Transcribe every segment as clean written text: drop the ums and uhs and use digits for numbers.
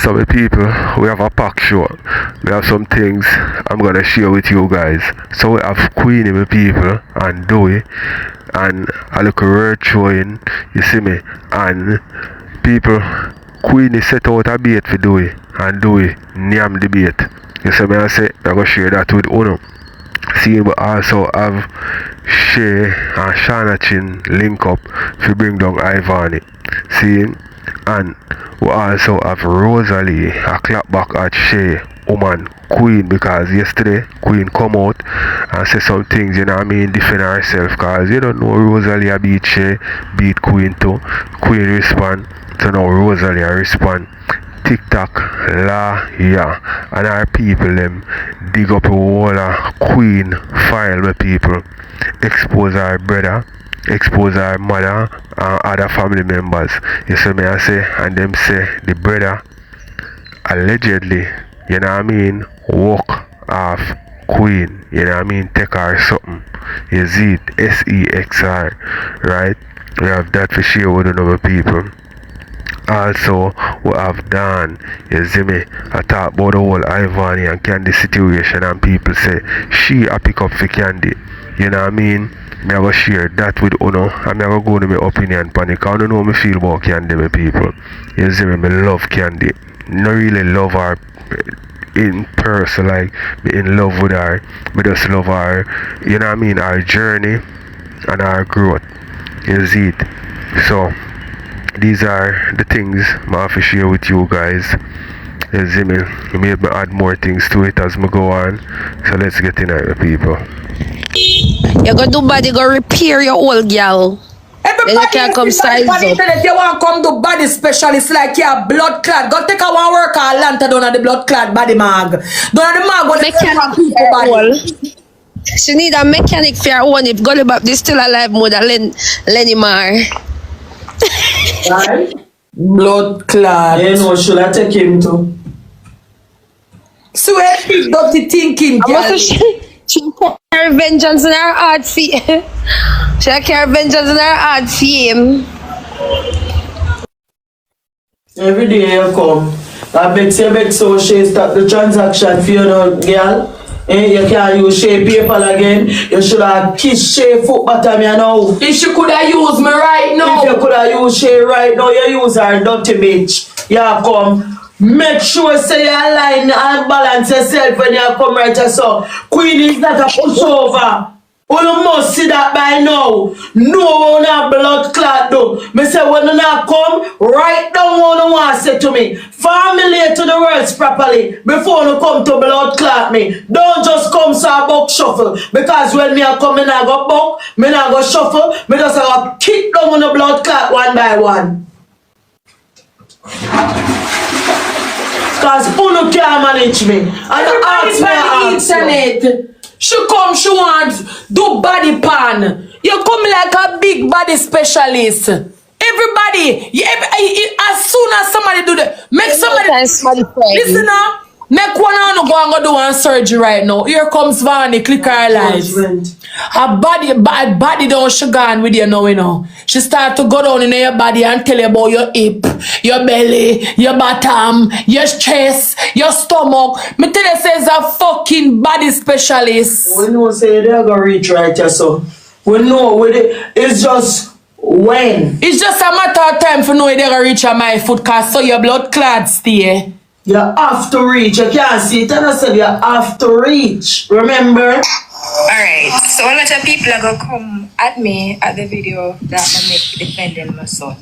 So my people, we have a pack show. We have some things I'm gonna share with you guys. So we have Queenie, my people, and B0DY, and a little word showing, you see me, and people, Queenie set out a bait for B0DY, and B0DY name the bait. You see me, I say, I'm gonna share that with Uno. See, we also have Shay and Shauna Chin link up to bring down Ivany. See, and we also have Rosealee a clap back at Shay, woman, Queen, because yesterday Queen come out and say some things, you know what I mean, defend herself, because you don't know Rosealee a beat Shay, beat Queen too. Queen respond, so now Rosealee a respond. TikTok, la, yeah, and our people them dig up a whole Queen file, my people, expose our brother, expose our mother and other family members. You see me I say, and them say the brother allegedly, you know what I mean, walk off Queen, you know what I mean, take her something. You see it, SEXR, right? We have that for share with another people. Also, we have done, you see me, I talk about the whole Ivany and Candy situation, and people say she a pick up for Candy. You know what I mean? Me I go share that with Uno, and I go go to my opinion on it. I don't know how me feel about Candy, my people. You see me, me love Candy. Not really love her in person, like me in love with her. Me just love her, you know what I mean, her journey and her growth. You see it? So these are the things I have to share with you guys. You see me? Maybe add more things to it as I go on. So let's get in it, people. You go do body, go repair your old girl. Everybody then you can come size up. Internet, you want to come to body specialist like your blood clot. Go take a one work or lanta down at the blood clot body mag. Down at the mag when mechanic people body. She need a mechanic for her own. If Gully Bop is still alive more than Lenny Mar. Right? Blood clot. You know, should I take him to? So where she dirty thinking, girl? She carry vengeance in her heart for she carry vengeance in her heart for him. Every day you come, I beg so she stop the transaction for you know, girl. You can't use Shay paper again. You should have kissed Shay foot bottom, you know. If she could have used me right now. If you could have used Shay right now, you use her dirty bitch. You come. Make sure say you align and balance yourself when you come right here. So Queen is not a pushover. You must see that by now. No one have blood clot though. Me say when you not come, write down what you want to say to me. Formulate to the words properly before you come to blood clot me. Don't just come so I buck shuffle. Because when me a come, me not go buck, me not go shuffle, me just go kick down on the blood clot one by one. Because Uno can't manage me. And everybody on the internet. She come, she wants do body pan. You come like a big body specialist. Everybody, as soon as somebody do that, make somebody listen now. Make one on go and go do one surgery right now. Here comes Vany, click her lies. Her body don't she gone with you now, you know. She start to go down in your body and tell you about your hip, your belly, your bottom, your chest, your stomach. Me tell you, says a fucking body specialist. We know say they're gonna reach right here, so we know with it. It's just when. It's just a matter of time for knowing they're gonna reach on my foot, cause so your blood clots stay. You have to reach. You can't see it. And I said you have to reach. Remember? Alright, so a lot of people are going to come at me at the video that I make defending my son.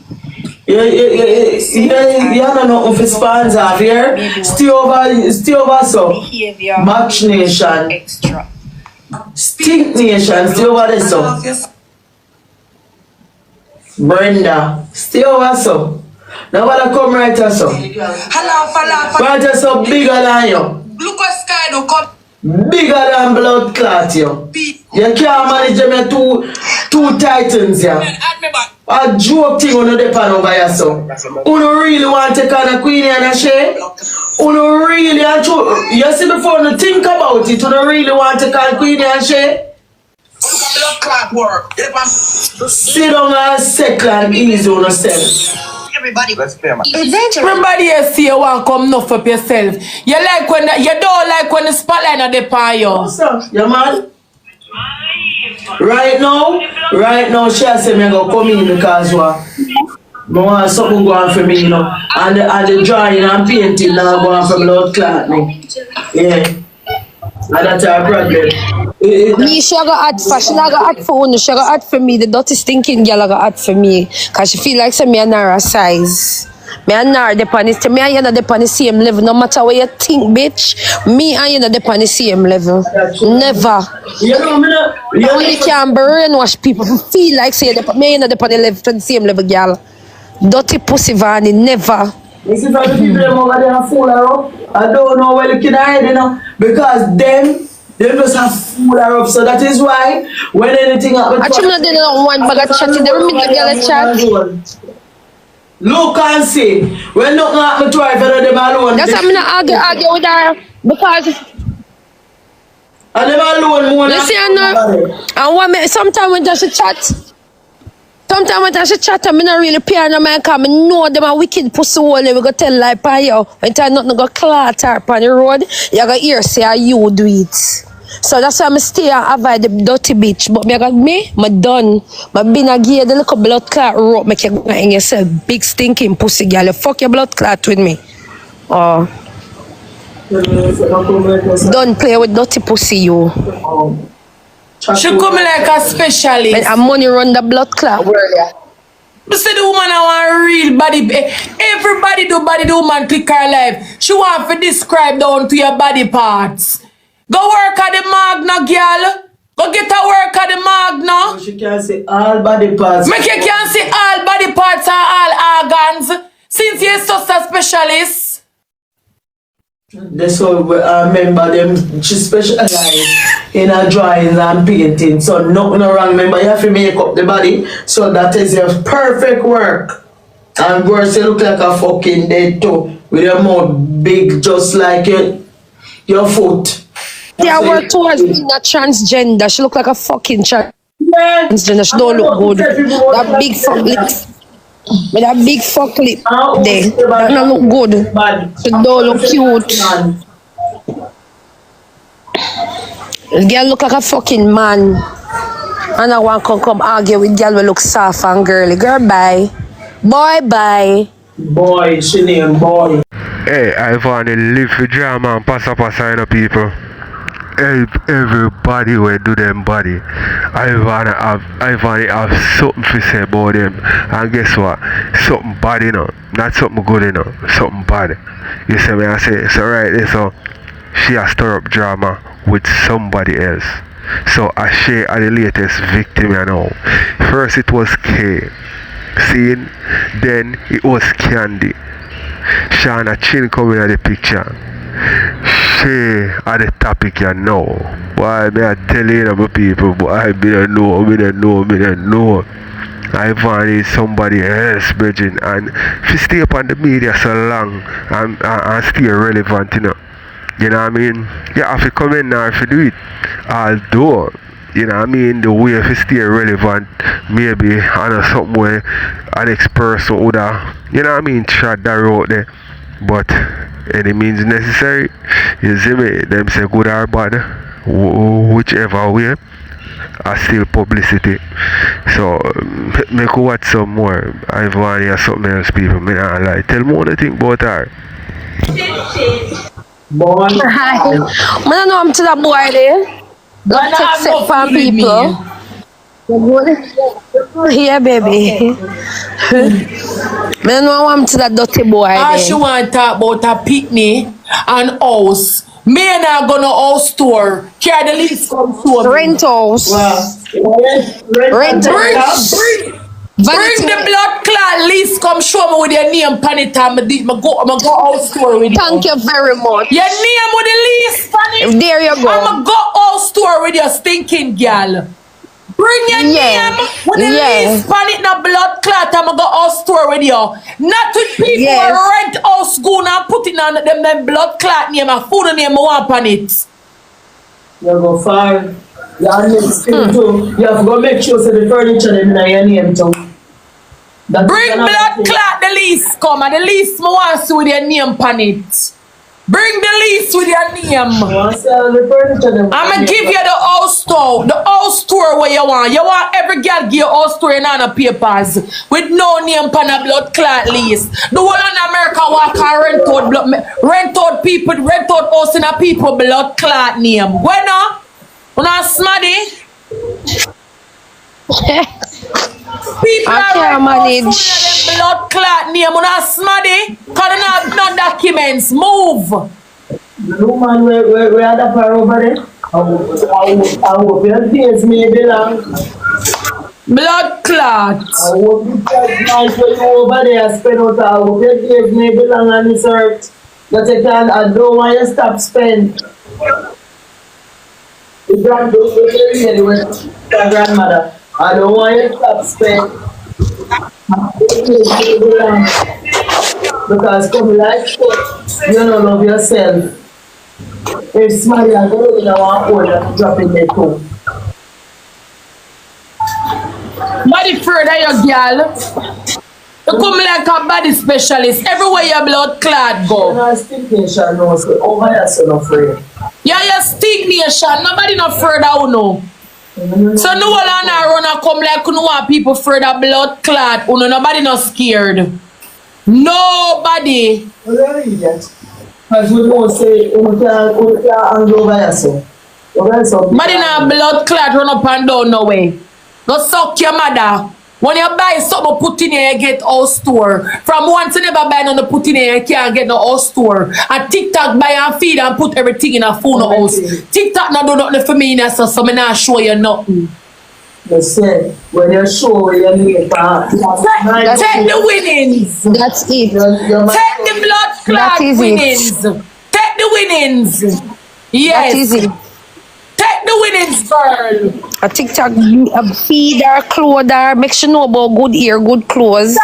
You don't know if it's spawns out here. Stay over so. Behavior. Match Nation. Extra. Stink Nation. Stay over there so. Brenda. Stay over so. Now what I come right here so. Hello. Right here so bigger than you. Look at sky do come. Bigger than blood clot you. You can't manage them two titans yeah. A joke thing on the pan over here so. You really want to take on a Queenie and a Shay? You really you see before you think about it, you really want to take on Queenie and Shay? Blood clot work. Sit down and settle and ease on yourself. everybody. Let's play, man. Everybody else see you want come enough up yourself. You like when you don't like when the spotlight on the pan you. Yeah, man. Right now, she has said me go come in because what? I want something going for me, you know. And the drawing and painting now going for blood clot me. Yeah. And that's our problem. Me, she got hot for, she not got hot for one, she got hot for me, the dirty stinking girl got hot for me. Cause she feel like say me and her a size. Me and her depend on me and you not depend on the same level. No matter what you think, bitch. Me and you not depend on the same level. Never. You know, me You only can brainwash people who feel like say me and you not depend on the same level, girl. Dirty pussy vany, never. You see, for the people them over there and fool her up, I don't know where the kid are, you know, because them just have fool her up. So that is why when anything happens, Actually, not doing one bag of chatting. They remember the girl a chat. Look and see. When nothing happens to her, if you know them alone. That's why I'm not argue with her because. And them alone more than. You see, I know. And what me sometimes when just chat. Sometimes when she chat, I'm not really pay no man because I know them a wicked pussy hole. We go tell lie by you. When time nothing go clot her on the road, you go hear say you do it. So that's why I stay and avoid the dirty bitch. But me done. I been a gear the little blood clot rope make you go in yourself. Big stinking pussy girl. You fuck your blood clot with me. Oh. Don't play with dirty pussy you. She come like a specialist. And money run the blood clot world, yeah. You see the woman I want real body. Everybody do body the woman click her life. She want to describe down to your body parts. Go work at the magna, girl. Go get a work at the magna. She can say all body parts. Make you can see all body parts and all organs. Since you're such a specialist. That's why I remember them. She specialized in her drawings and painting. So nothing wrong. Remember, you have to make up the body. So that is your perfect work. And worse, you look like a fucking dead too. With your mouth big, just like your foot. Yeah, I work towards being a transgender. She look like a fucking transgender. She don't look good. That big fuck lips. With that big fuck lip there. That don't look good. She don't look cute. The girl look like a fucking man. And I want to come argue with girl who look soft and girly. Girl, bye. Boy, bye. Boy, she name Boy. Hey, Ivany live for drama and pass up a sign of people. Everybody will do them body. Ivany have something to say about them. And guess what? Something bad enough. Not something good enough. Something bad. You see me I say, so right there, so she has stir up drama with somebody else. So I share the latest victim, you know. First it was K. Seeing, then it was Candy. Shauna chin coming at the picture. She are the topic you know. Why me I tell you my people, but I don't know. Ivany is somebody else, Bridget, and if you stay up on the media so long and stay relevant, you know what I mean? You have to come in now if you do it. Although, you know what I mean, the way if you stay relevant, maybe I know something where an ex-person would have, you know what I mean, trod that road there. But any means necessary, you see me, them say good or bad, whichever way, are still publicity. So make watch some more. Ivany or something else, people. Me not lie. Tell me what you think about her. Boy. Hi. I don't know I'm to that boy there. Don't take set from people. Yeah, baby. I don't know I'm to that dirty boy All there. she want to talk about a picnic and house. Me and I go to house tour. Carry the lease come to Rent house. Rent house. Bring the blood clot lease come show me with your name pan it and I go house tour with you. Thank you very much. Your name with the lease pan it. There you go. I'ma go house tour with your stinking girl. Bring your name with the lease pan it na blood clot I'ma go house tour with you. Not with people who rent house go and put it on them blood clot name and food name I want pan it. You go far. You have next thing too. You have to go make sure so the furniture them in your name too. Bring blood clot the lease come and the lease me want to see with your name on it. Bring the lease with your name. I'ma give you the house store. The house store where you want. You want every girl give you house store in on papers with no name on a blood clot lease. The one in America walk and rent out people, rent out house in a people blood clot name. When no? When I smaddy? People I can't manage. blood clot name when I smaddy. Cause they have no documents. Move. The woman where had a fire over there. I hope your days may belong. Blood clot. I hope you nice when you over there spend out. I hope your days may belong on this earth. That you can, I don't want you to stop spend. The grandmother. I don't want you to stop spend. Because come like you don't love yourself. If somebody I go in our hole and drop in their toe. Body further your girl. You come like a body specialist. Everywhere your blood clot go. You stick nation no say over there so not afraid. Yeah, you stick nation. Nobody not further who know. So no one run and come like you know want people further blood clot. Nobody not scared. Nobody. As we don't say, we can't hand over yourself. Body not blood clot run up and down no way. Go suck your mother. When you buy something put in here, you get all store. From once you never buy none put in here, you can't get no all store. And TikTok buy and feed and put everything in a phone house. TikTok not do nothing for me, so me not show you nothing. You say, when you show you make take the winnings. That's it. Take the blood clot winnings. Take the winnings. Yes. That is it. Take the winnings, girl. A TikTok feed her, clothe her, make sure know about good ear, good clothes.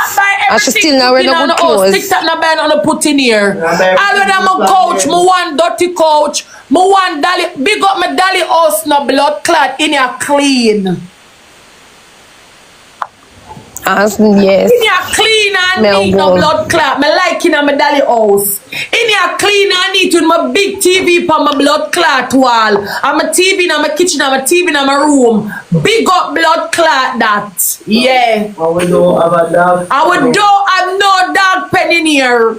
And she still not wearing no good clothes. TikTok not buying on the put in here. I am a coach, me one dirty coach, me one dolly, big up my dolly house no blood clot in here clean. Yes. In here clean and neat, no blood clot. Me like in my dolly house. In here clean and neat with my big TV for my blood clot wall. And my TV in my kitchen and my TV in my room. Big up blood clot that. Yeah. And we don't have a dog. And we don't have no dog pen in here.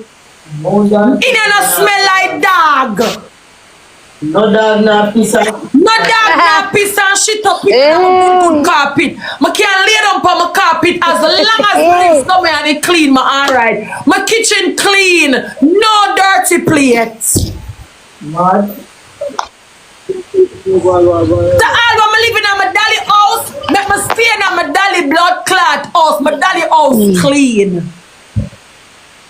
No dog. In here no smell like dog. No dog, no piece of... No dog, no piece and shit up with good carpet. I can't lay down on my carpet as long as it's not me and it clean, alright. My kitchen clean, no dirty plates. Mad. The album I live in my dolly house, make me stay in my dolly blood clot house, my dolly house clean.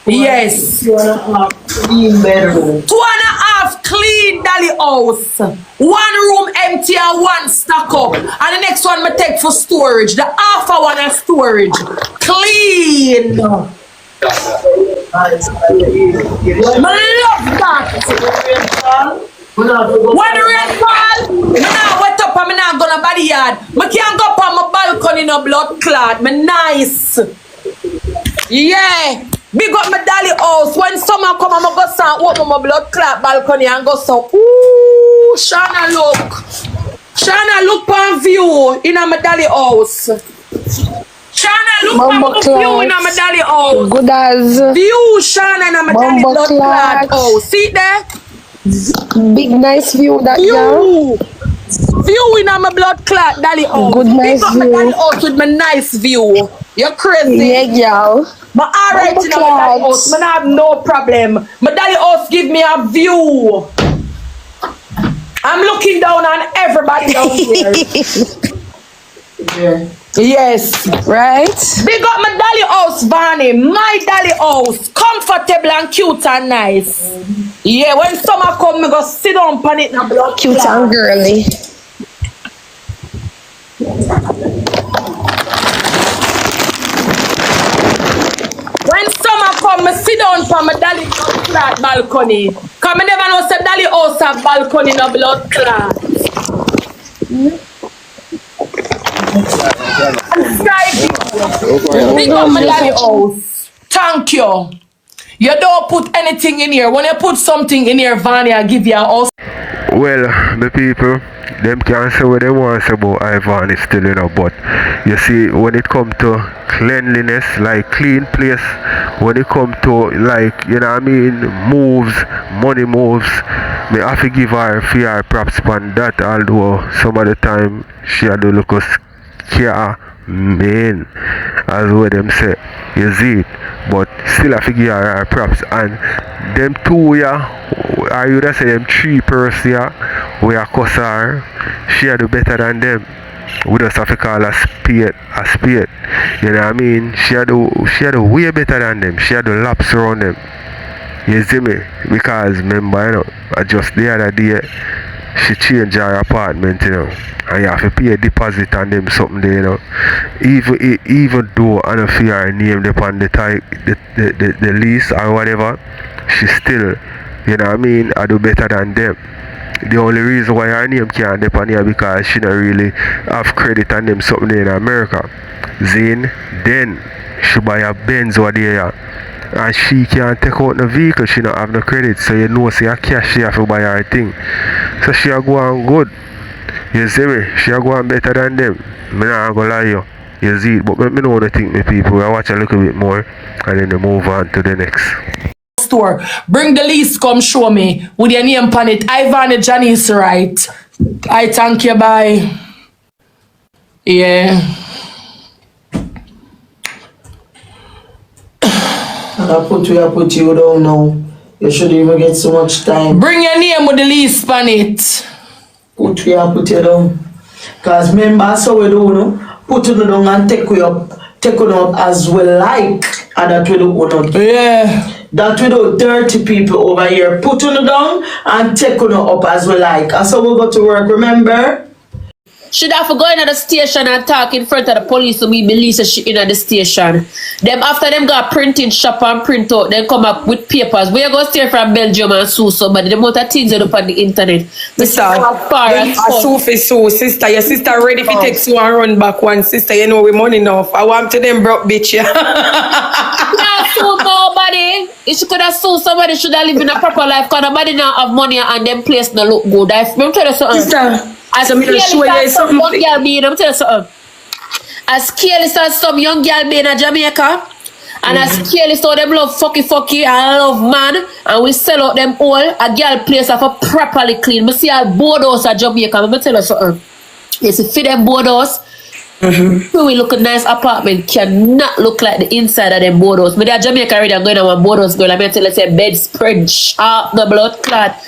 Yes. 2.5 clean bedroom. 2.5 clean dolly house. 1 room empty and 1 stock up. And the next one I take for storage. The half of one is storage. Clean. I love that. When the rain fall, I now wet up and I now go to body yard. I can't go up on my balcony in a blood clot. Me nice. Yeah. Big up my dolly house. When summer come, I'm going to go open my blood clot balcony and go so, ooh, Shauna look. Shauna look on view in my dolly house. Shauna look on view in my dolly house. Good as view, Shauna in my dolly blood clot house. See there? Big nice view that girl. View in my blood clot dolly house. Good nice view. Big up my dolly house with my nice view. You're crazy. Yeah, girl. But alright, you know, my daddy house, I have no problem. My daddy house give me a view. I'm looking down on everybody down here. Yeah. Yes. Right? Big up my dolly house, Vany. My dolly house. Comfortable and cute and nice. Yeah, when summer come, I go sit down on it and blood Cute and girly. When summer come, I sit down on my dolly clot balcony. Because I never know say dolly house have balcony in a blood clot. Big up my daddy house. Thank you. You don't put anything in here. When you put something in here, Vany, I give you a house. Well, the people, them can say what they want to say about Ivany still, you know, but you see, when it come to cleanliness, like clean place, when it come to, like, you know what I mean, moves, money moves, me have to give her fair props on that, although some of the time she had to look us care man, as what them say, you see it, but still have to give her props, and them two, yeah, or you say them three person, yeah, we are cuss her, she do better than them. We just have to call a spade a spade. You know what I mean? She do way better than them. She do laps around them. You see me? Because remember, you know, just the other day she changed her apartment, you know, and you have to pay a deposit on them something there, you know. Even though I don't feel her name upon the lease or whatever, she still, you know what I mean, I do better than them. The only reason why her name can't depend here because she don't really have credit on them something there in America. Then she buy a Benz over there and she can't take out no vehicle, she don't have no credit, so you know say a cash she have to buy her thing. So she a go on good. You see me? She a go on better than them. I'm not gonna lie you. You see it, but me know what I think, me people. I watch a little bit more and then they move on to the next. Store. Bring the lease, come show me with your name on it. Ivany Janice, right? I thank you, bye. Yeah. And I put you down now. You shouldn't even get so much time. Bring your name with the lease on it. Put you down. Cause remember so we do, no? Put you down and take you up as we like, and that we do not. Yeah. That we do dirty people over here. Put you down and take you up as we like. And so we go to work, remember? Should have to go in at the station and talk in front of the police to me believe she in at the station. Them after them go printing shop and print out, then come up with papers. We go stay from Belgium and sue somebody. The amount of things they do on the internet. Sister, sister, your sister ready to take you and run back one sister, you know we money enough. I want to them broke bitch, yeah. Can't sue nobody. If she could have sued somebody, should have lived in a proper life because nobody now have money and them place no look good. I'm telling you something. Sister, As careless as some young girl being, I'm telling you something. As careless as some young girl being in Jamaica, and as careless how them love fucky and love man, and we sell out them all, a girl place of a properly clean. Me see a board house at Jamaica, I'm tell you something. You see, for them board house, we look a nice apartment cannot look like the inside of them board house. Me there Jamaica already, I'm going to one board house girl, I'm tell you say bed spread sharp, the blood clot.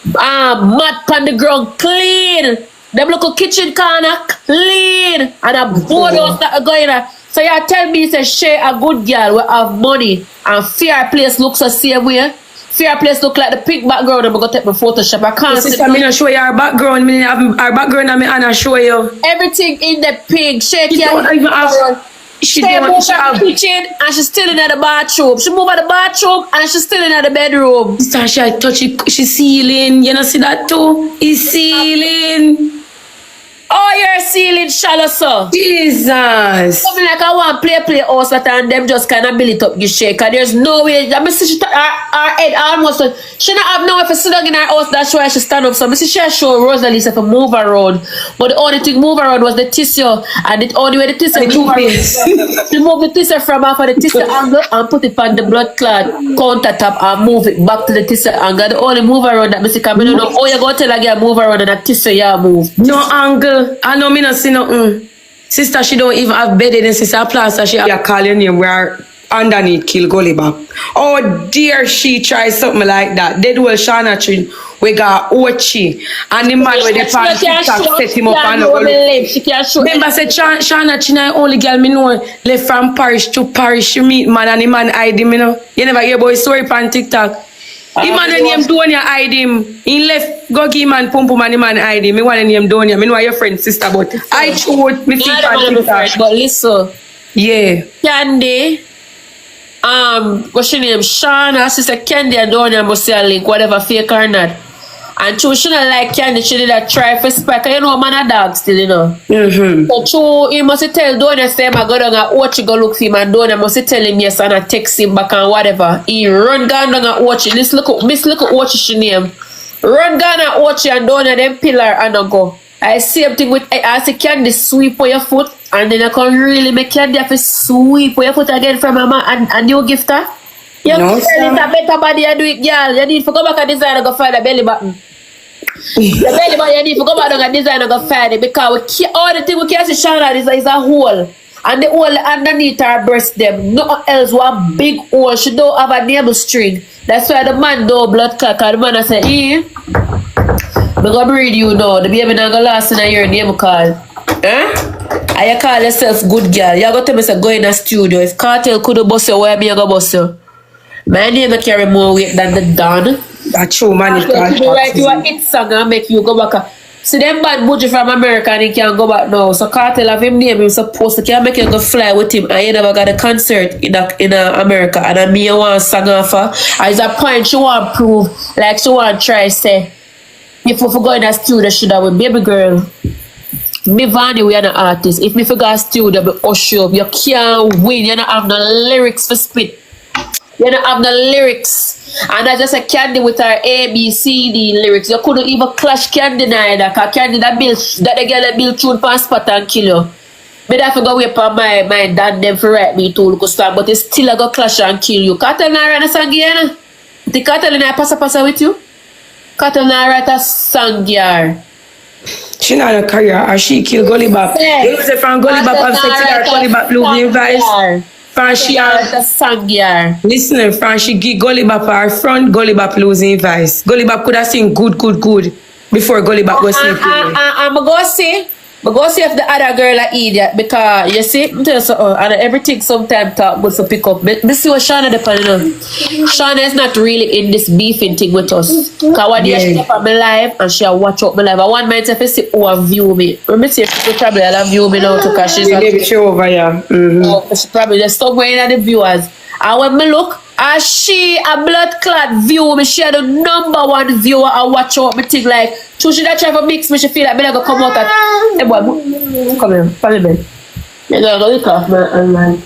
Mat on the ground clean. Them look kitchen corner clean. And a board house that are going on. So you tell me say Shay a good girl will have money and fair place looks the same way. Fair place look like the pink background. I'm gonna take my Photoshop. I can't see. Sister, I'm gonna show you our background. I have our background and I'm show you. Everything in the pink. Shay don't even have. She moved out the kitchen and she's still in the bathroom. She moved out the bathroom and she's still in the bedroom. Sister, she touch it. She's ceiling. You know see that too? It's ceiling. Oh, you're ceiling shallow, sir. Jesus. Something like I want play house that and them just kind of build it up, you shake. And there's no way. I mean, she her head almost. She not have no way to sit down in her house. That's why she stand up. So I see she show rosealee if I move around. But the only thing move around was the tissue. And the only way the tissue move around. She move the tissue from off of the tissue angle and put it on the blood clot countertop and move it back to the tissue angle. The only move around that I see coming. I don't know. Oh, you go tell a girl move around and that tissue you move. No angle. I know me not see nothing. Sister, she don't even have bedded and sister plaster. She have call your name where underneath kill gully back. Oh dear, she try something like that. Dead well Shauna chin. We got Ochi. And the man with the pants set him up and remember said Shauna chin I only girl me know left from parish to parish. She meet man and the man hide him, you know. You never hear boy story on TikTok. The man when name Donia hide him. He left go give man pum pum and the man hide him. Me want to name Donia. Me know your friend sister, but I chose me see on TikTok. But listen. Yeah. Candy. What's your name? Shauna, sister Candy and Donia must say a link, whatever fake or not. And true, she not like candy, she did a try for spec. You know, man a dog still, you know. So true, he must tell Donia say, I go down and watch, go look for him, and Donia must tell him yes, and I text him back and whatever. He run down and watch it. Miss look at watch she name. Run down and watch it, and Donia them pillar and I go. I same thing with, I say candy sweep on your foot, and then I can really make candy have to sweep on your foot again from a man, and you gift her. You no, it's a better body you do it, girl. You need to go back and design and go find a belly button. The belly button, you need to go back and design and go find it, because all the thing we can see Shauna is a hole. And the hole underneath her breast them. Nothing else, one big hole. She don't have a navel string. That's why the man do blood clot. And the man I say, I'm going to breed you now. The baby not going to last in a year name call. And you call yourself good girl. You go tell me say go in a studio. If Kartel could bust you, why me go bust you? My name carry more weight than the Don. That's true, man. Right, you a hit song and make you go back. See them bad budget from America and he can't go back now. So Kartel have him name him supposed to can make you go fly with him, and he never got a concert in America. And I me want song off her. As a point she want prove, like she want try say, if we go in a studio should have with baby girl. Me Vany, we are an artist. If me forgot a studio, be usher up. You can't win. You don't have no lyrics for spit. You don't have no lyrics. And I just a Candy with her A, B, C, D lyrics. You couldn't even clash Candy neither. Because Candy that the girl that build tune for spot and kill you. Me that go away for my dad them for write me to look star, but it's still a go clash and kill you. Kartel not write a song here. The Kartel not passa with you? Kartel not write a song here. She not a career, or she kill Gully Bop. You know say from Gully Bop have sex with her Gully Bop losing vibes. From she the song here. Listen, from she give Gully Bop her front Gully Bop losing vibes. Gully Bop could have sing good before Gully Bop was sleeping. I'm go see if the other girl are idiot, because you see, I'm telling you something, and everything sometimes talk but to pick up. But see what Shauna depending on. Shauna is not really in this beefing thing with us. Because one day she up on my live and she watch out my live. I want myself to see who view me. Let me see if she probably will view me now because she's not. She over, yeah. She probably just somewhere in the viewers. And when me look, as she a blood clot view me, she the #1 viewer. I watch out me think like, so she that try to mix me, she feel like me go come out at hey boy, come here, follow me. You gotta go lick off man and like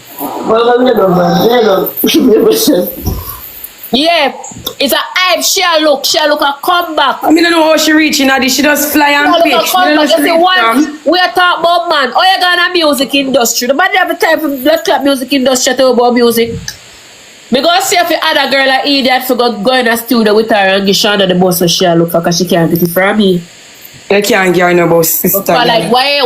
yeah, it's a hype. She a look a come back. I mean I know how she reaching at this, she just fly and pitch. We are talking about man. Oh you gonna music industry. Nobody have a time for blood clot music industry to talk about music. Because see if the other girl are idiot for go in a studio with her and give Shauna the boss so she look for, because she can't get it from me. You can't get her no boss, sister. But like why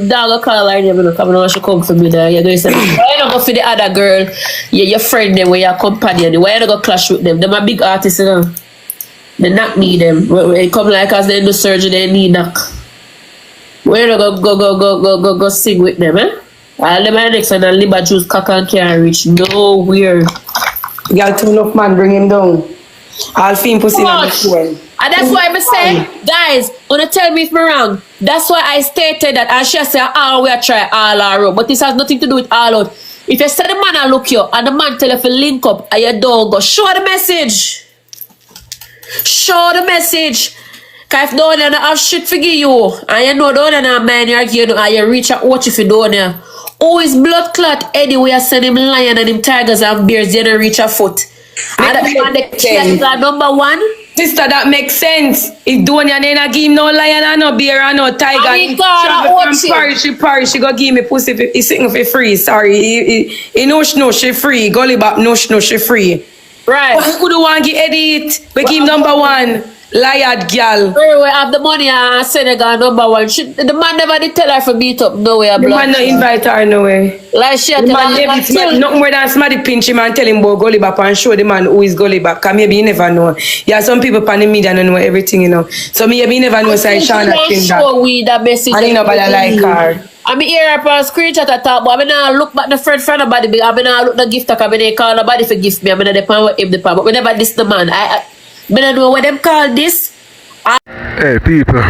dog call her name come on she come for me there. You're going to say why you not go for the other girl, your friend them where your companion, why you not go clash with them? Them are big artists, you know. They not need them. When they come like us they do surgery they need knock. Why you not go sing with them, eh? All them next and liver juice cock and can't reach nowhere. Y'all too enough man, bring him down. I'll film pussy on the floor. And that's why I say, guys, wanna tell me if I'm wrong. That's why I stated that, and she said, we are try all our road. But this has nothing to do with all out. If you say the man I look you and the man tell you to link up and you don't go, show the message. Show the message. Because if don't have shit for give you, and you know don't have man you're getting, and you reach out watch if you don't have. Who is blood clot anyway? I send him lion and him tigers and bears, they don't reach a foot. And that's why the cat are #1. Sister, that makes sense. If Donia then give him no lion and no bear and no tiger, and he from Paris, she go give me pussy he's sitting for free. Sorry. He no she free. Gully Bop no she free. Right. But who do want to edit? We give him #1. Liard girl. We have the money and Senegal #1. The man never did tell her for beat up no way. The man no invite her no way. Like she the man nothing more than somebody pinch him and tell him about Gully Bop and show the man who is Gully Bop. Cause maybe you never know. Yeah, some people on the media don't know everything, you know. So maybe you never know say Shauna thing that message. And nobody like her. I mean here up on screenshot at top, but I mean I look back the friend for nobody. I mean I look the gift I mean call nobody for gift me. I mean the pan with him the pan. But we never diss the man. I don't know what them call this. Hey people,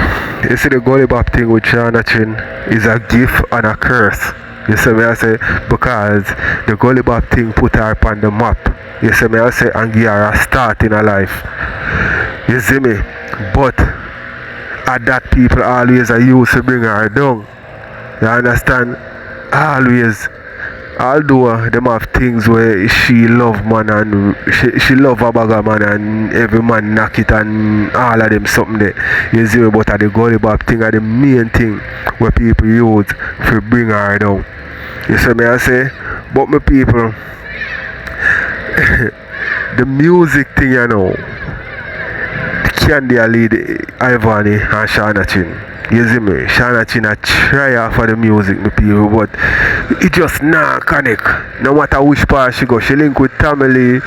you see the Gully Bop thing with Shauna Chin is a gift and a curse. You see me I say because the Gully Bop thing put her on the map. You see me I say and give her a start in her life. You see me? But at that people always are used to bring her down. You understand? Always. Although them have things where she love man and she love a bag of man and every man knock it and all of them something there. You see, but at the gully bop thing are the main thing where people use to bring her down. You see me I say? But my people, the music thing you know, Candy lead Ivany and Shauna Chin. You see me? Shauna Chin a try out for the music, my people, but it just not connect. No matter which part she go, she link with family,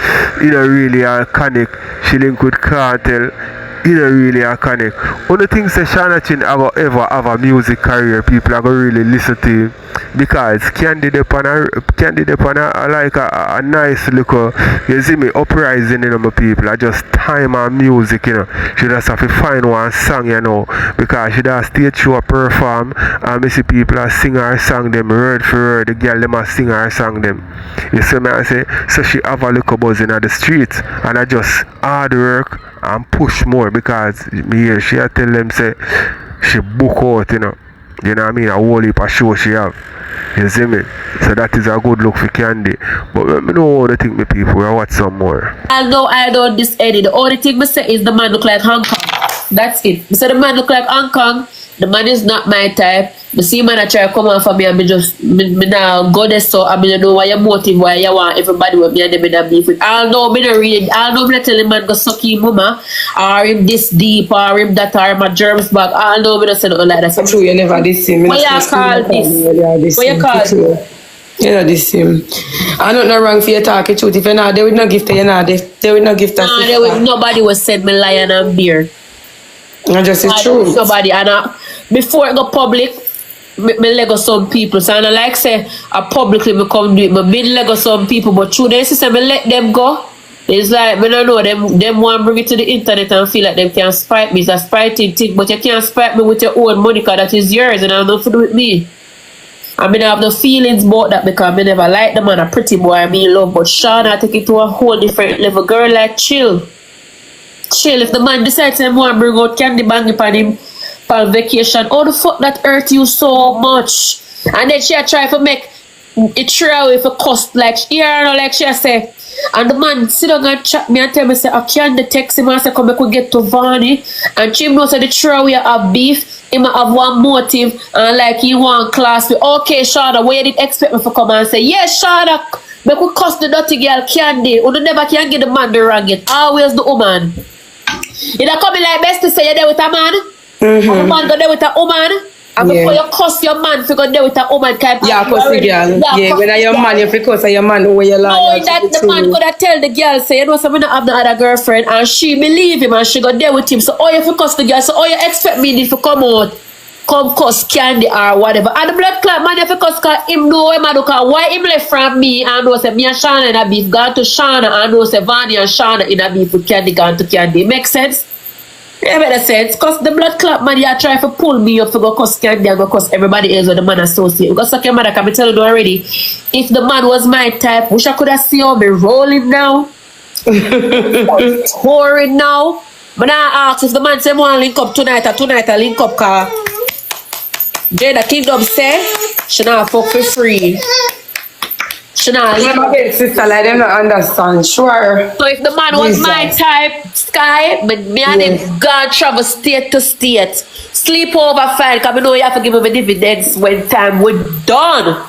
you know really a connect. She link with kartel, you know really a connect. One of the things that Shauna Chin ever have a music career, people are gonna really listen to him. Because Candy depend on like a nice look, you see me, uprising, you know, my people. I just time and music, you know. She just have to find one song, you know, because she does stage show perform and I see people are sing her song them word for word. The girl them are sing her song them. You see me I say, so she have a look buzz in the streets and I just hard work and push more because me hear she tell them say she book out, you know. You know what I mean? A whole heap of show she have. You see me? So that is a good look for Candy. But let me know what I think my people will watch some more. Although I don't this Eddie, the only thing I say is the man look like Hong Kong. That's it. I say the man look like Hong Kong. The man is not my type. I see man I try to come on for me and me now go there so I don't know why your motive, why you want everybody with me and them in a beef with. Although me not read, although me not tell him man go suck him mama or him this deep or him that or my germs back. Although me not say nothing like that. So True, you never this him. what you call this? What you call this? You know this him. I don't know wrong for you talking truth. If you're not, they would not give to you now. They would not give to Nah, nobody will send me lion and beer. I just it's true. Nobody and before it go public, me lego some people. So I don't like say I publicly me come do it. Me been lego some people, but through this system, me let them go. It's like me don't know them want bring it to the internet and feel like them can spite me. It's a spiting thing, but you can't spite me with your own money because that is yours and I have nothing to do with me. I mean I have no feelings about that because I never like the man a pretty boy I mean love, but Shauna take it to a whole different level. Girl like chill. If the man decides to want to bring out candy bang upon him for vacation, how the fuck that hurt you so much? And then she try to make it throw away for cost like here, like she say. And the man sit down and chat me and tell me say I can't text him and say come we get to Vany. And she knows that the throw away have beef, he might have one motive and like he want class with okay Shauna, where you did expect me to come and say, yes Shauna, we could cost the dirty girl candy. You never can get the man the wrong yet. Always the woman. You don't come in like best to say you're there with a man. And the man go there with a woman. And before you cuss your man, you go there with a woman kind of yeah, cuss the girl. Yeah, when your man, you have to cuss your man where you lie. Knowing that the man could have tell the girl, say, you know, so I don't have no other girlfriend, and she believe him and she go there with him. So all you have to cuss the girl, so all you expect me to come out, come cuss candy or whatever. And the blood clot man, you have to cuss cause him know him, why him left from me and know say me and Shauna in a beef, gone to Shauna and know say Vany and Shauna in a beef with candy, gone to candy. Make sense? Yeah, better sense. Cause the blood clot man, you try to pull me up to go cuss candy and go cuss everybody else with the man associate. Because suck your mother, can me tell you already. If the man was my type, wish I could have seen how me rolling now. Touring now. But I ask if the man say want link up tonight I link up car. Jayden Kingdom say she not fuck for free. She not my sister like them not understand. Sure. So if the man was my type, Sky, but me and him gone travel state to state. Sleep over fine, because I know you have to give him a dividends when time we're done.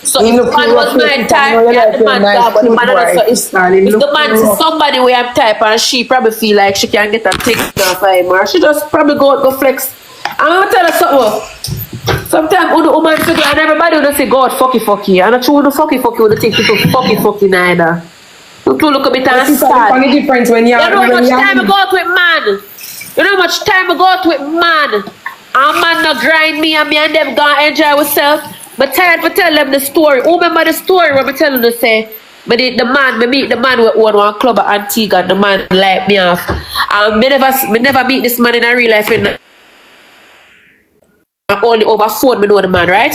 So if the man was my type, yeah, the man gone, but the man also if the man is somebody where I'm type and she probably feel like she can get a thing off of him, or she just probably go flex. I'm gonna tell her something. Sometimes when the woman figure and everybody will say God fucky and not true the fucky will think people fucky neither. You two look a bit and sad. Funny difference when you know how much time I go out with man. You know how much time I go out with man. And man not grind me and them gonna enjoy ourselves. But tired to tell them the story. Who remember the story when I tell them to say but me meet the man with one club at Antigua and the man like me off. Me never meet this man in a real life. only over phone me know the man, right?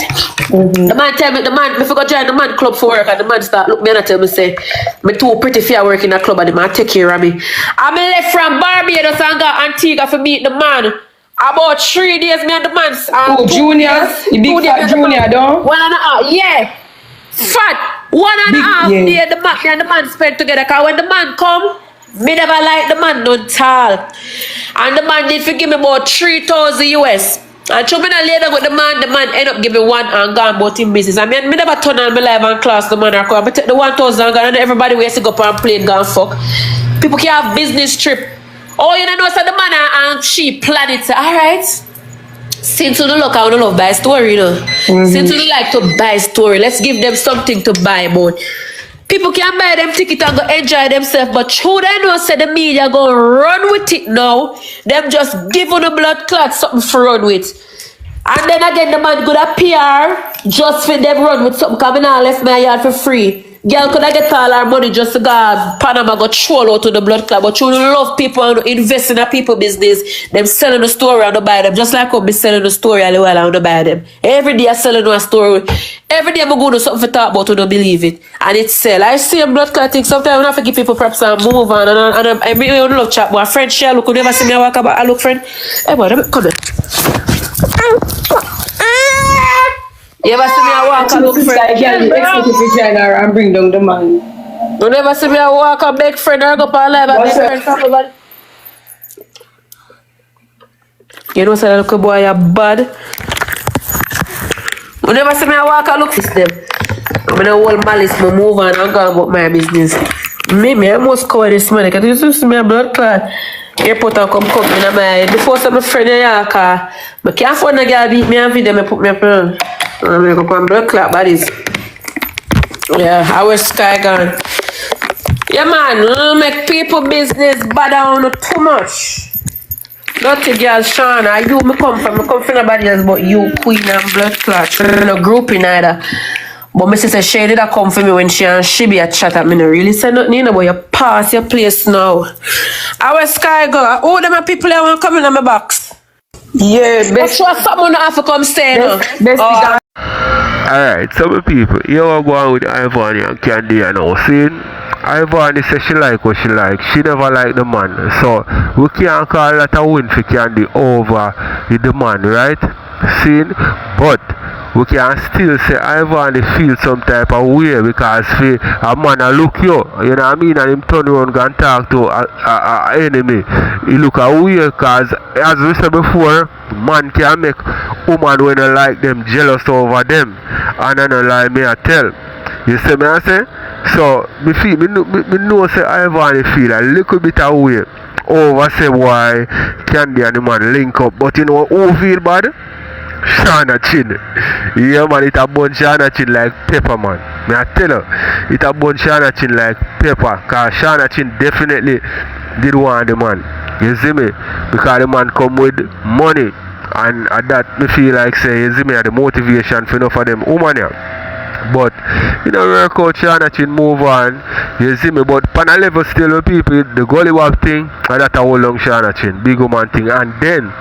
The man tell me, me forgot join the man club for work, and the man start look me and tell me say, me too pretty for work in a club, and the man take care of me. I me left from Barbados and got Antigua for meet the man. About 3 days, me and the man. Juniors? You big fat junior, though? 1.5, yeah. Fat. 1.5 day the man and the man spent together. Cause when the man come, me never like the man no tall. And the man did give me about 3,000 US. And so me not later with the man end up giving 1 and gone about him business. I mean, me never turn on my live and class the man or come. I take the 1,000 and gone and everybody waits to go up and play and go and fuck. People can have business trip. Oh, you know, so the man and she plan it. Alright. Since you don't look, I don't love buy story, you know. Since you don't like to buy story, let's give them something to buy, but people can buy them ticket and go enjoy themselves, but who they know say the media go run with it now. Them just give on the blood clot something for run with. And then again the man good at PR just for them run with something coming out left my yard for free. Girl could I get all our money just to go Panama go troll out to the blood club, but you love people and invest in a people business. Them selling the story and don't buy them. Just like how me selling the story all the while I don't buy them. Every day I selling a story. Every day I'm going to do something to talk about who don't believe it. And it sell. I see a blood clot thing. Sometimes I have to give people props and move on. And I really don't love chat. But a friend share look, you never see me walk about I look friend. Hey boy, come here. You ever see me walk and look friend? And bring down the man. You never see me walk and beg friend or go up and live and beg friend. You know, say that little boy are bad. You never see me walk and look at them. I'm in a whole malice, I move on and go about my business. I must cover this money because you see me a blood clot. Airport and come in my head. Before some friend in your car, I can't find a girl beat me and video me put me up on. I'm going to go blood clot bodies. Yeah, I was sky gone. Yeah man, don't make people business bad on too much. Not a girl, Shauna, you me come from nobody else but you, queen and blood clot. I'm not grouping either. But my sister Shay did come for me when she be a chat at me. No really say nothing, you know, but you pass your place now. I was sky go. Oh, them are people that want to come in my box. Yeah, best. Sure, someone have to come stay now. Alright, some people, you are going with Ivany and Candy and all. See, Ivany says she like what she like. She never liked the man. So, we can't call that a win for Candy over the man, right? See, but we can still say Ivany feel some type of way because a man a look you know what I mean, and him turn around and talk to a enemy. He look a way because as we said before, man can make woman when they like them jealous over them. And I don't lie me I tell. You see me I say? So me know say Ivany feel a little bit of way over say why Candy and the man link up, but you know who feel bad? Shauna Chin. Yeah man, it a bunch Shauna Chin like pepper man. Me I tell her, it a bunch Shauna Chin like pepper. Cause Shauna Chin definitely did want the man. You see me? Because the man come with money. And that me feel like say, you see me, the motivation for enough of them woman here. But you know, work out Shauna Chin move on. You see me, but pan a level still with people, the gollywog thing, and that a whole long Shauna Chin, big woman thing. And then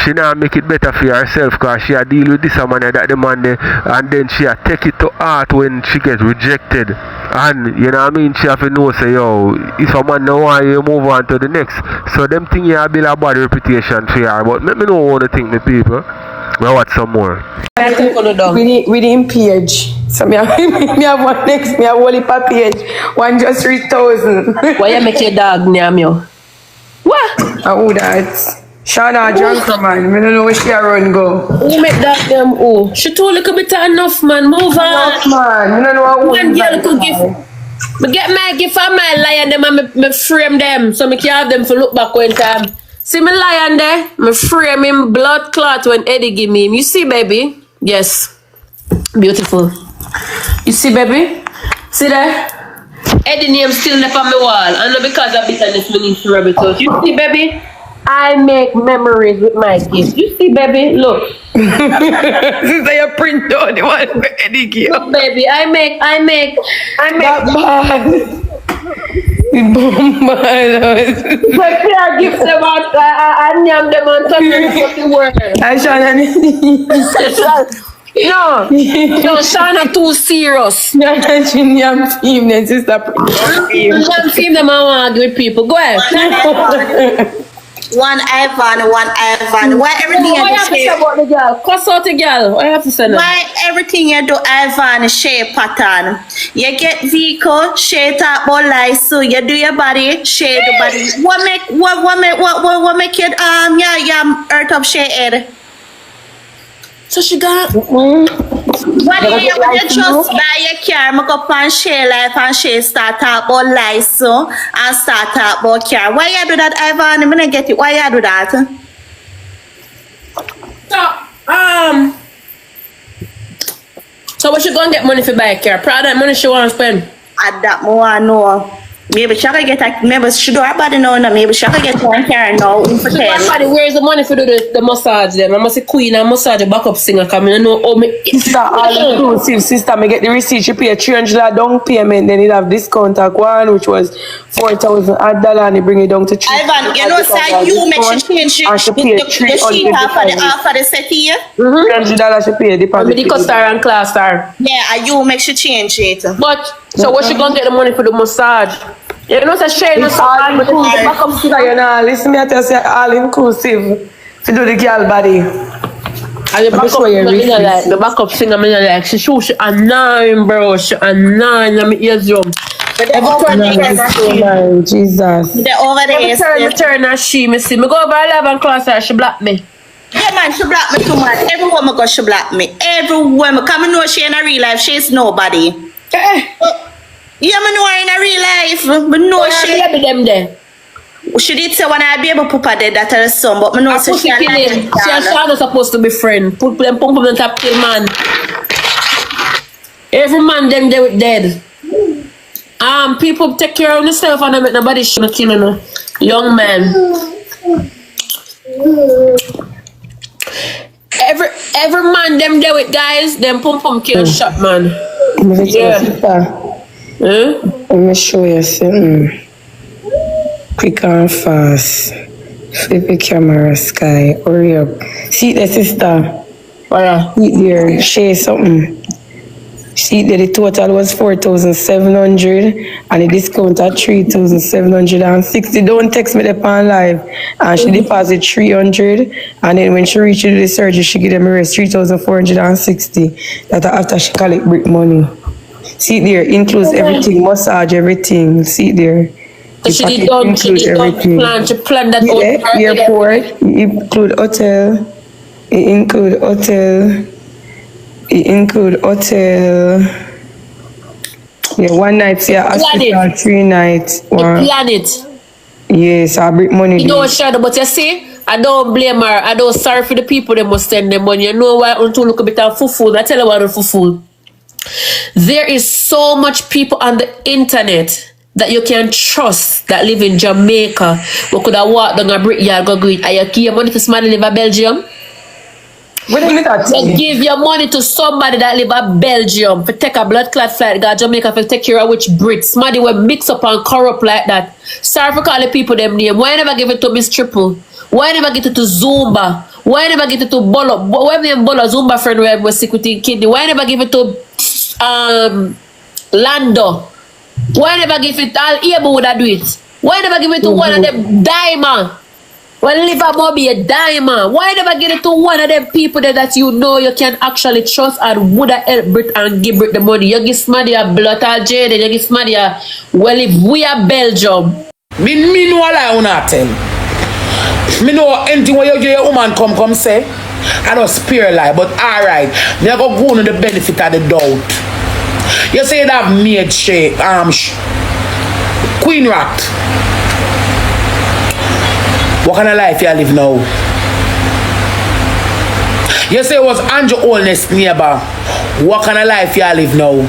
she now make it better for herself because she a deal with this man that the man there, and then she a take it to heart when she gets rejected. And you know what I mean, she have to know say, yo, if a man no want you move on to the next. So them thing you build a bad reputation for her. But let me know what the thing the people. Well, what some more? Within page. So me have one next, me have only per page. One just 3,000. Why you make your dog name you? What? Who that? Shauna drunk man. I don't know where she a run go. Who make that name who? She too little bit enough man. Move on. Enough man. I don't know what one girl could give. Me get my gift for my lion them and me frame them so me can have them for look back one time. See me lion there? Me frame him blood clot when Eddie give me him. You see baby? Yes. Beautiful. You see baby? See there? Eddie name still left on my wall. And not because of bitterness me need to rub it out. You see baby? I make memories with my gift. You see baby? Look. Since I print out the one for Eddie give. Look baby, I make that bad. But Pierre gives them out and name them and tell them fucking word. I Shauna. No, Shauna too serious. Shauna Junior team, then sister. You can't see them and argue with people. Go ahead. One Ivany. Why everything What you you have to say do? about the girl? Cuss out the girl. What you have to say now? Why everything you do Ivany Shay pattern? You get vehicle, Shay talk about lies, so you do your body, Shay the body. What make you earth up Shay head? So she got. What do you just buy your car, make up and Shay life and Shay start talk about lies, so and start talk about car. Why you do that, Ivany? I'm gonna get it. Why you do that? So what she gonna get money for buy a car? Proud of that money she want to spend. At that more I know. Maybe she can get a, maybe she do her body now, maybe she can get one car now. Somebody, where's the money for the massage then? I must say queen and massage a backup singer coming. I know how me. Sister, all inclusive. Sister, me get the receipt. She pay $300 down payment. Then it have discount at one, which was $4,000 and they bring it down to $3,000. Ivan, you know, sir, you make she change and she pay the sheet after the settee. $300 she pay deposit. The star and class star. Yeah, and you make she change it. But so what she gonna get the money for the massage? You know, say Shay no all inclusive. Backup singer, you know. Listen me, I tell you, all inclusive. To do the girl body. And the backup singer, me like she annoying, bro. She annoying. Let me hear you. Jesus. Every turn and she me see me go over 11 class and she block me. Yeah, man, she block me too much. Everywhere I go, she block me. Everywhere I come, I know she in a real life, she's nobody. Yeah, I know her in a real life, but no, she them there. She did say when I be able to put her dead that her son, but I know she She and Shauna supposed to be friend. Put them pump on the top kill man. Every man them they dead. People take care of themselves and they make nobody should kill no young man. Every man them there with guys, them pump kill shot man. Yeah. Let me show you something. Quick and fast. Flip the camera, Sky. Hurry up. See the sister. See there, share something. See that the total was 4,700 and the discount at 3,760. Don't text me the pan live. And she deposit 300 and then when she reaches the surgery, she give them the rest 3,460. That after she collect brick money. See there, includes everything, massage, everything. See there. So she did plan that airport, include hotel, it include hotel. Yeah, 1 night, yeah, hospital, 3 nights. Plan it. Yes, I bring money. You know, Shadow, but you see, I don't blame her. I don't sorry for the people that must send them money. You know why? Until look a bit of fufu. I tell you what, fufu. There is so much people on the internet that you can trust that live in Jamaica. We could have walked down a brickyard, go greet. Are you give your money to somebody live in Belgium? You give your money to somebody that live in Belgium for take a blood clot flight, go to Jamaica for take care of which Brits. Somebody will mix up and corrupt like that. Sorry for calling people them name. Why never give it to Miss Triple? Why never get it to Zumba? Why never give it to Bolo? Why never Bolo Zumba friend where was sick with kidney? Why never give it to Lando? Why never give it all able would I do it? Why never give it to one of them diamond? Well, Livermore be a diamond. Why never give it to one of them people that you know you can actually trust and would have help Brit and give Brit the money? You give somebody a blood or jayden, you give somebody a, well, if we are Belgium. Me know what I wanna tell. Me know anything where you get a woman come say, I don't spare lie, but alright, me I go on the benefit of the doubt. You say that made Shay, Queen Rat. What kind of life you live now? You say it was Andrew oldest neighbor. What kind of life you live now?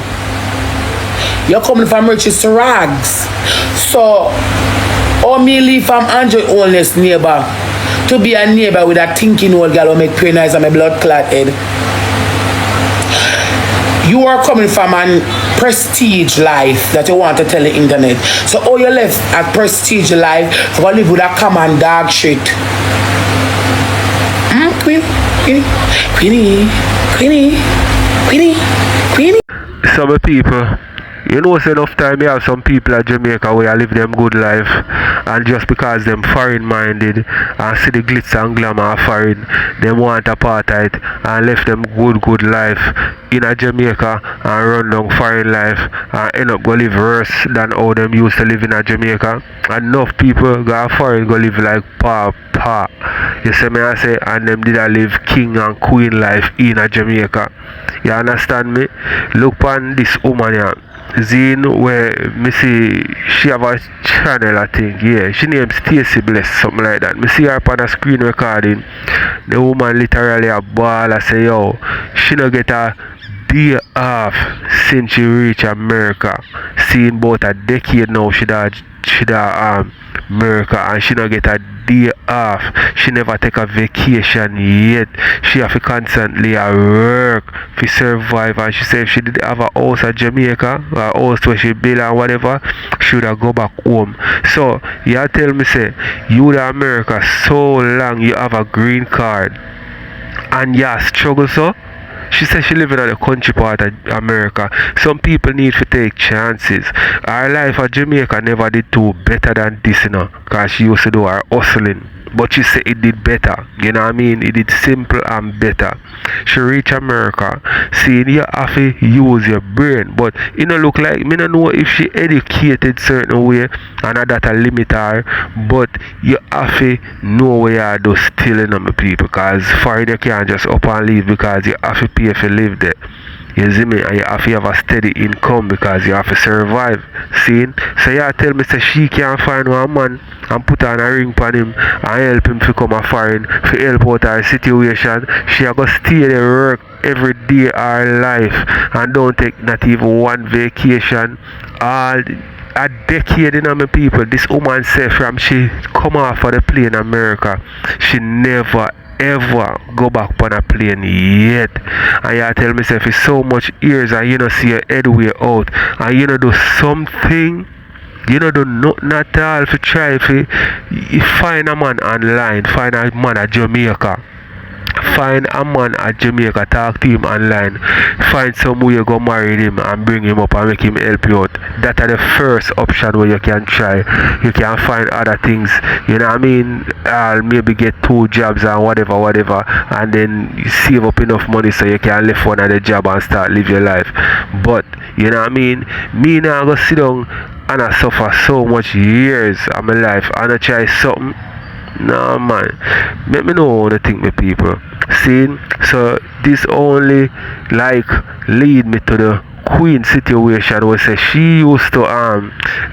You're coming from riches to rags. So, or me leave from Andrew oldest neighbor to be a neighbor with a thinking old girl who make pretty nice and my blood clot head. You are coming from a prestige life that you want to tell the internet. So all you left at prestige life, you live with a common dog shit. Queenie. Some people, you know, it's enough time you have some people at Jamaica where I live them good life, and just because them foreign minded and see the glitz and glamour of foreign, them want apartheid and left them good life in a Jamaica and run down foreign life and end up go live worse than how them used to live in a Jamaica. Enough people go foreign go live like pa. You see me I say, and them did I live king and queen life in a Jamaica. You understand me? Look on this woman here. Zine where me see she have a channel, I think, yeah. She named Stacey Bless, something like that. Me see her on a screen recording. The woman literally a ball. I say, yo, she no get a day off since she reached America. Seeing about a decade now she da America, and she no get a day off. She never take a vacation yet. She have to constantly work to survive, and she said if she did have a house at Jamaica, a house where she build and whatever, she would have go back home. So you tell me say you in America so long, you have a green card and you struggle so. She said she living in the country part of America. Some people need to take chances. Her life at Jamaica never did too better than this, you know, because she used to do her hustling. But she said it did better. You know what I mean? It did simple and better. She reached America. Seeing you have to use your brain. But it don't look like, me don't know if she educated certain way and that a limit her. But you have to know where you do still in my people. Because foreign you can't just up and leave because you have to pay to live there. You see me? And you have to have a steady income because you have to survive. See? So you tell me say she can't find one man and put on a ring on him and help him to come a foreign to help out her situation. She have to stay there work every day of her life and don't take not even one vacation. All a decade in my people. This woman said from she come off of the plane in America, she never ever go back on a plane yet. And you tell me say for so much years and you know see your head way out and you know do something, you know do nothing at all to try to find a man online, find a man at Jamaica. Find a man at Jamaica, talk to him online, find some way you go marry him and bring him up and make him help you out. That are the first option where you can try. You can find other things, you know what I mean? Maybe get 2 jobs and whatever, and then you save up enough money so you can leave one of the job and start live your life. But you know what I mean? Me now go sit down and I suffer so much years of my life and I try something. No man, let me know what I think, my people. See, so this only like lead me to the queen situation where say she used to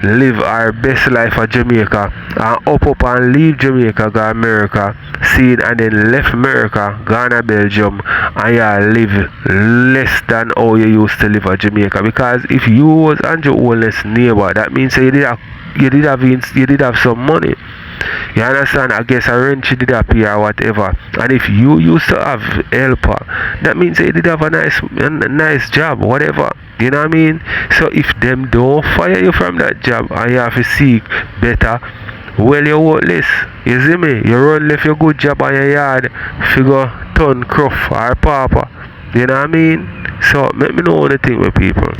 live her best life at Jamaica and up and leave Jamaica, go America, see, and then left America, gone to Belgium, and you live less than how you used to live at Jamaica. Because if you was Andrew Holness neighbor, that means you did have some money. You understand? I guess a rent she did pay or whatever. And if you used to have helper, that means you did have a nice job, whatever. You know what I mean? So if them don't fire you from that job and you have to seek better, well, you're worthless. You see me? You run left your good job on your yard, figure ton cruff or papa. You know what I mean? So let me know what you think with people.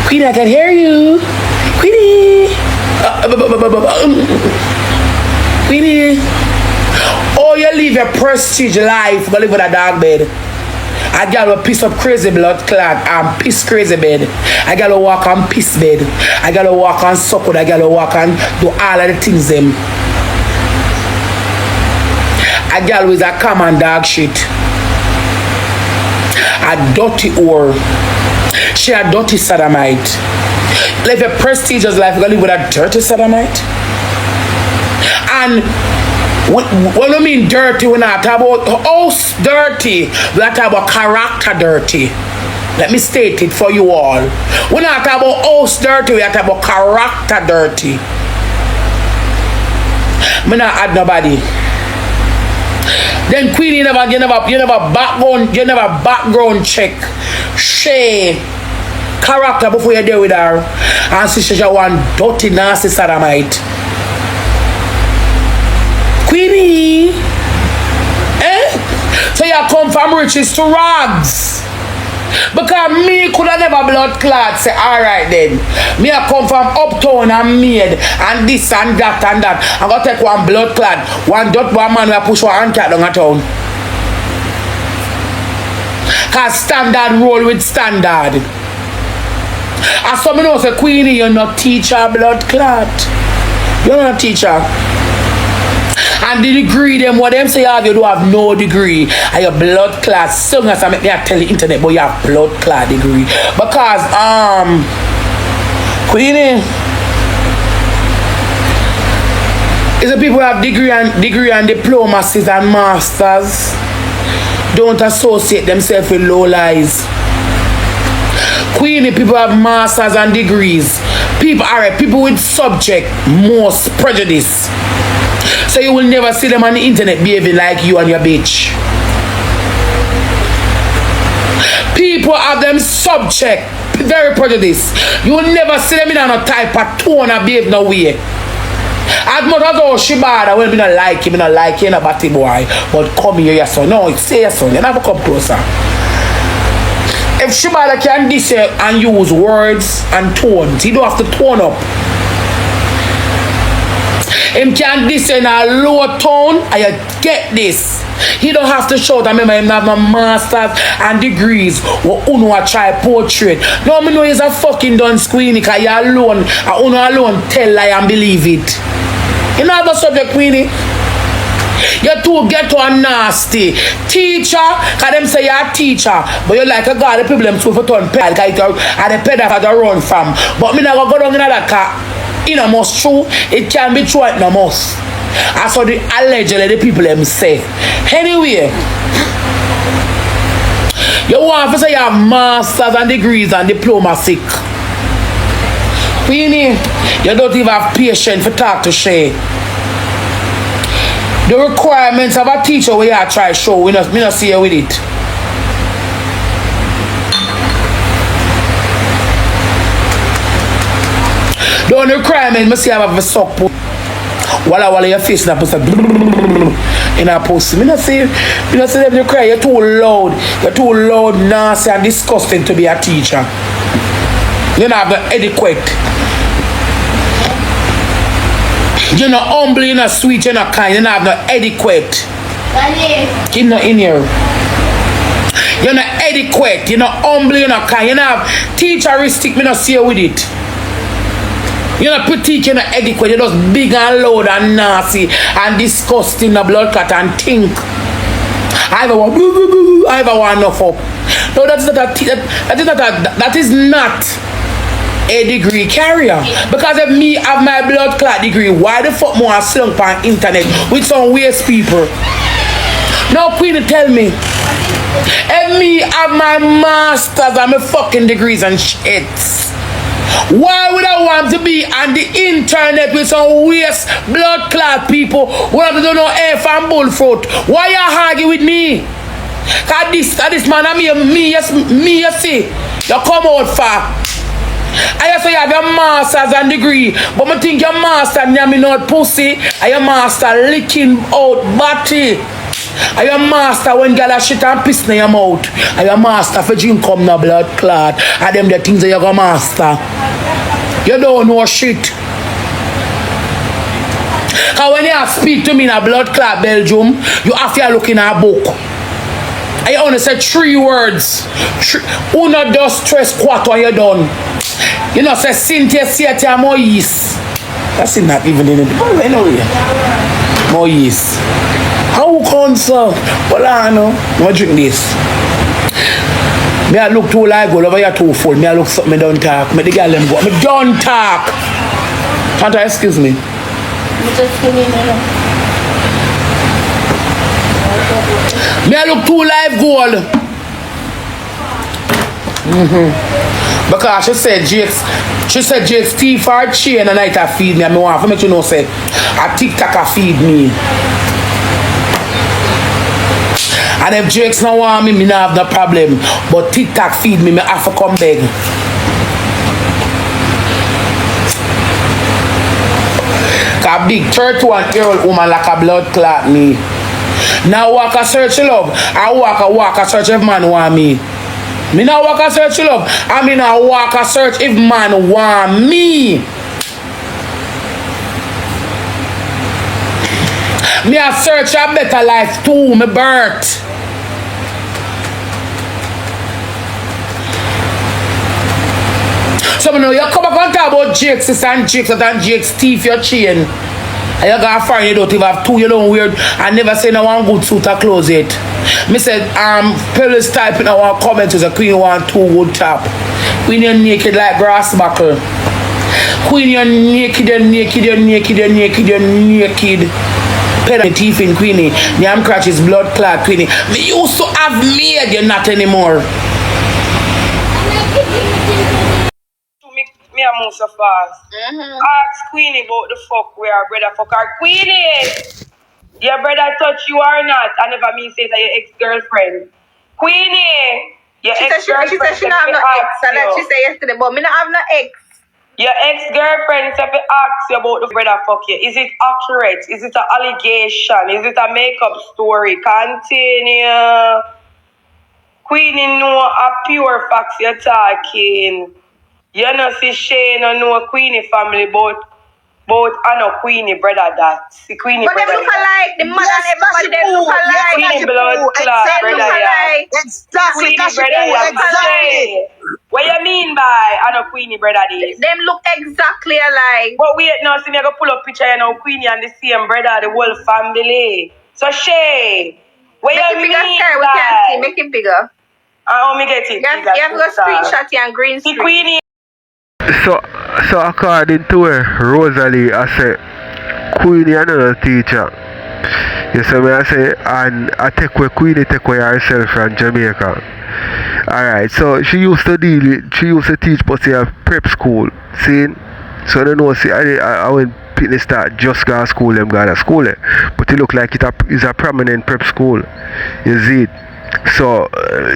Queen, I can hear you. Queenie. Queenie. Oh, you live a prestige life, but live with a dog bed. I gotta piss up crazy blood clot and piss crazy bed. I gotta walk on piss bed. I gotta walk on supper. I gotta walk and do all of the things them. I gotta with a common dog shit. A dirty whore. She a dirty sodomite. Live a prestigious life, you live with a dirty sodomite. And when we mean dirty, we're not talking about house dirty. We're talking about character dirty. Let me state it for you all. We're not talking about house dirty, we're talking about character dirty. I'm not add nobody. Then Queen, you never background check Shay character before you deal with her. And see she's one dirty nasty sodomite. Queenie, so you come from riches to rags. Because me could have never blood clot say alright then. Me I come from uptown and made and this and that and that. I'm gonna take one blood clot, one man who push one cat down a town. Cause standard roll with standard. As some know say Queenie, you're not teacher blood clot. You're not a teacher. And the degree them, what them say you have, you do have no degree. And your blood class, so as I make me tell the internet, but you have blood class degree. Because Queenie is the people who have degree and diplomas and masters don't associate themselves with low lies. Queenie, people have masters and degrees. People with subject most prejudice. So you will never see them on the internet behaving like you and your bitch. People have them subject, very prejudiced. You will never see them in a type of tone and behave no way. As much as all she bad, I will be not like him, not like him, a batty boy. But come here, your son. No, say your son. You never come closer. If Shibada can diss and use words and tones, he don't have to tone up. Him can diss in a low tone, and you get this. He don't have to shout. I remember him have no masters and degrees. What Uno a try portrait. No, me know he's a fucking done Queenie, because you alone, Uno alone tell lie and believe it. You know the subject, Queenie? You're too ghetto and nasty. Teacher, because them say you're a teacher, but you like a guy, the people them to turn ped, and the ped that they run from. But me not go down in that car. You know, most true, it can be true, it no must. That's what allegedly the people them say. Anyway, you want to say you have masters and degrees and diplomacy. Queenie, you don't even have patience for talk to Shay. The requirements of a teacher we are try show, we not see you with it. The only requirement must see have a suck put. Walla your face in a post in a post. Me not see them you cry, you're too loud, nasty and disgusting to be a teacher. You don't have the adequate. You're not humble, you're not sweet, you're not kind, you don't have no adequate. You're not in here. You're not adequate, you're not humble, you're not kind, you don't have teacheristic, me not see you with it. You're not pretty, you're not adequate, you're just big and loud and nasty and disgusting, the blood clot and think. I ever want enough up. No, that is not a degree carrier. Because if me have my blood clot degree, why the fuck more I slunk on internet with some waste people? Now Queen tell me, if me have my masters and my fucking degrees and shit, why would I want to be on the internet with some waste blood clot people who have to do no F and bullfruit? Why you argue with me? Cause this man and me you see, you come out far. I say you have your masters and degree, but I think your master me not pussy, and your master licking out body. And your master when girl a shit and piss in your mouth. And your master for drink come no blood clot. And them the things that you go master. You don't know shit. Cause when you speak to me in a blood clot Belgium, you have to look in a book. And you only say 3 words. Uno, dos, tres, cuatro, and you're done. You know, say Cynthia, Cynthia, Moise. That's not even in it. But anyway, Moise. How come so? Well, I know. I'm drink this. Me I look too like go over here too full. Me I look something, me don't talk. Me the girl them go. Me don't talk. Can't I excuse me? Me I look too live gold. Because she said Jake's teeth are chain and night I feed me. And me want to make you know say a TikTok feed me. And if Drake's not want me not have no problem. But TikTok feed me have to come beg. A big 31-year-old woman like a blood clot me. Now walk a search love. I walk a search if man want me. Me now walk a search love. I mean I walk a search if man want me. Me a search a better life too, me birth. So you come back and talk about Jake's and Jake's teeth, your chain. And you gotta find you don't even have two, you don't weird and never say no one good suit or clothes it. Me said, Pearl's type in our comments is a queen want two good top. Queen you're naked like grass buckle. Queen you're naked. Pen the teeth in Queenie. The arm crutch is blood clot Queenie. Me used to have maid, you're not anymore. Me a move so fast. Ask Queenie about the fuck where our brother fuck her. Queenie! Your brother touch you or not? I never mean say that your ex-girlfriend. Queenie! Your ex-girlfriend. She said she not have no ex. And like she said yesterday, but me not have no ex. Your ex-girlfriend said to ask you about the brother fuck you. Is it accurate? Is it an allegation? Is it a makeup story? Continue. Queenie know a pure facts you're talking. You know, see Shay no know Queenie family, but I know Queenie brother that. See Queenie but brother. But they look alike. The mother and everybody, they look alike. Queenie blood clot brother, yeah. Exactly. Queenie brother, yeah. Exactly. What you mean by I know Queenie brother this? Them look exactly alike. But wait now, see me I go pull up picture, you know, Queenie and the same brother, the whole family. So Shay, what you mean by? We can see. Make it bigger. How me get it? You have to go screenshot it and green screen. Queenie. So according to her, Rosealee, I say, Queenie another teacher. You see me I say, and I take where Queenie take away herself from Jamaica. Alright, so she used to teach but she have prep school. See? So I don't know, see I went people start just go to school, them go to school. But it look like it's a prominent prep school. You see it? So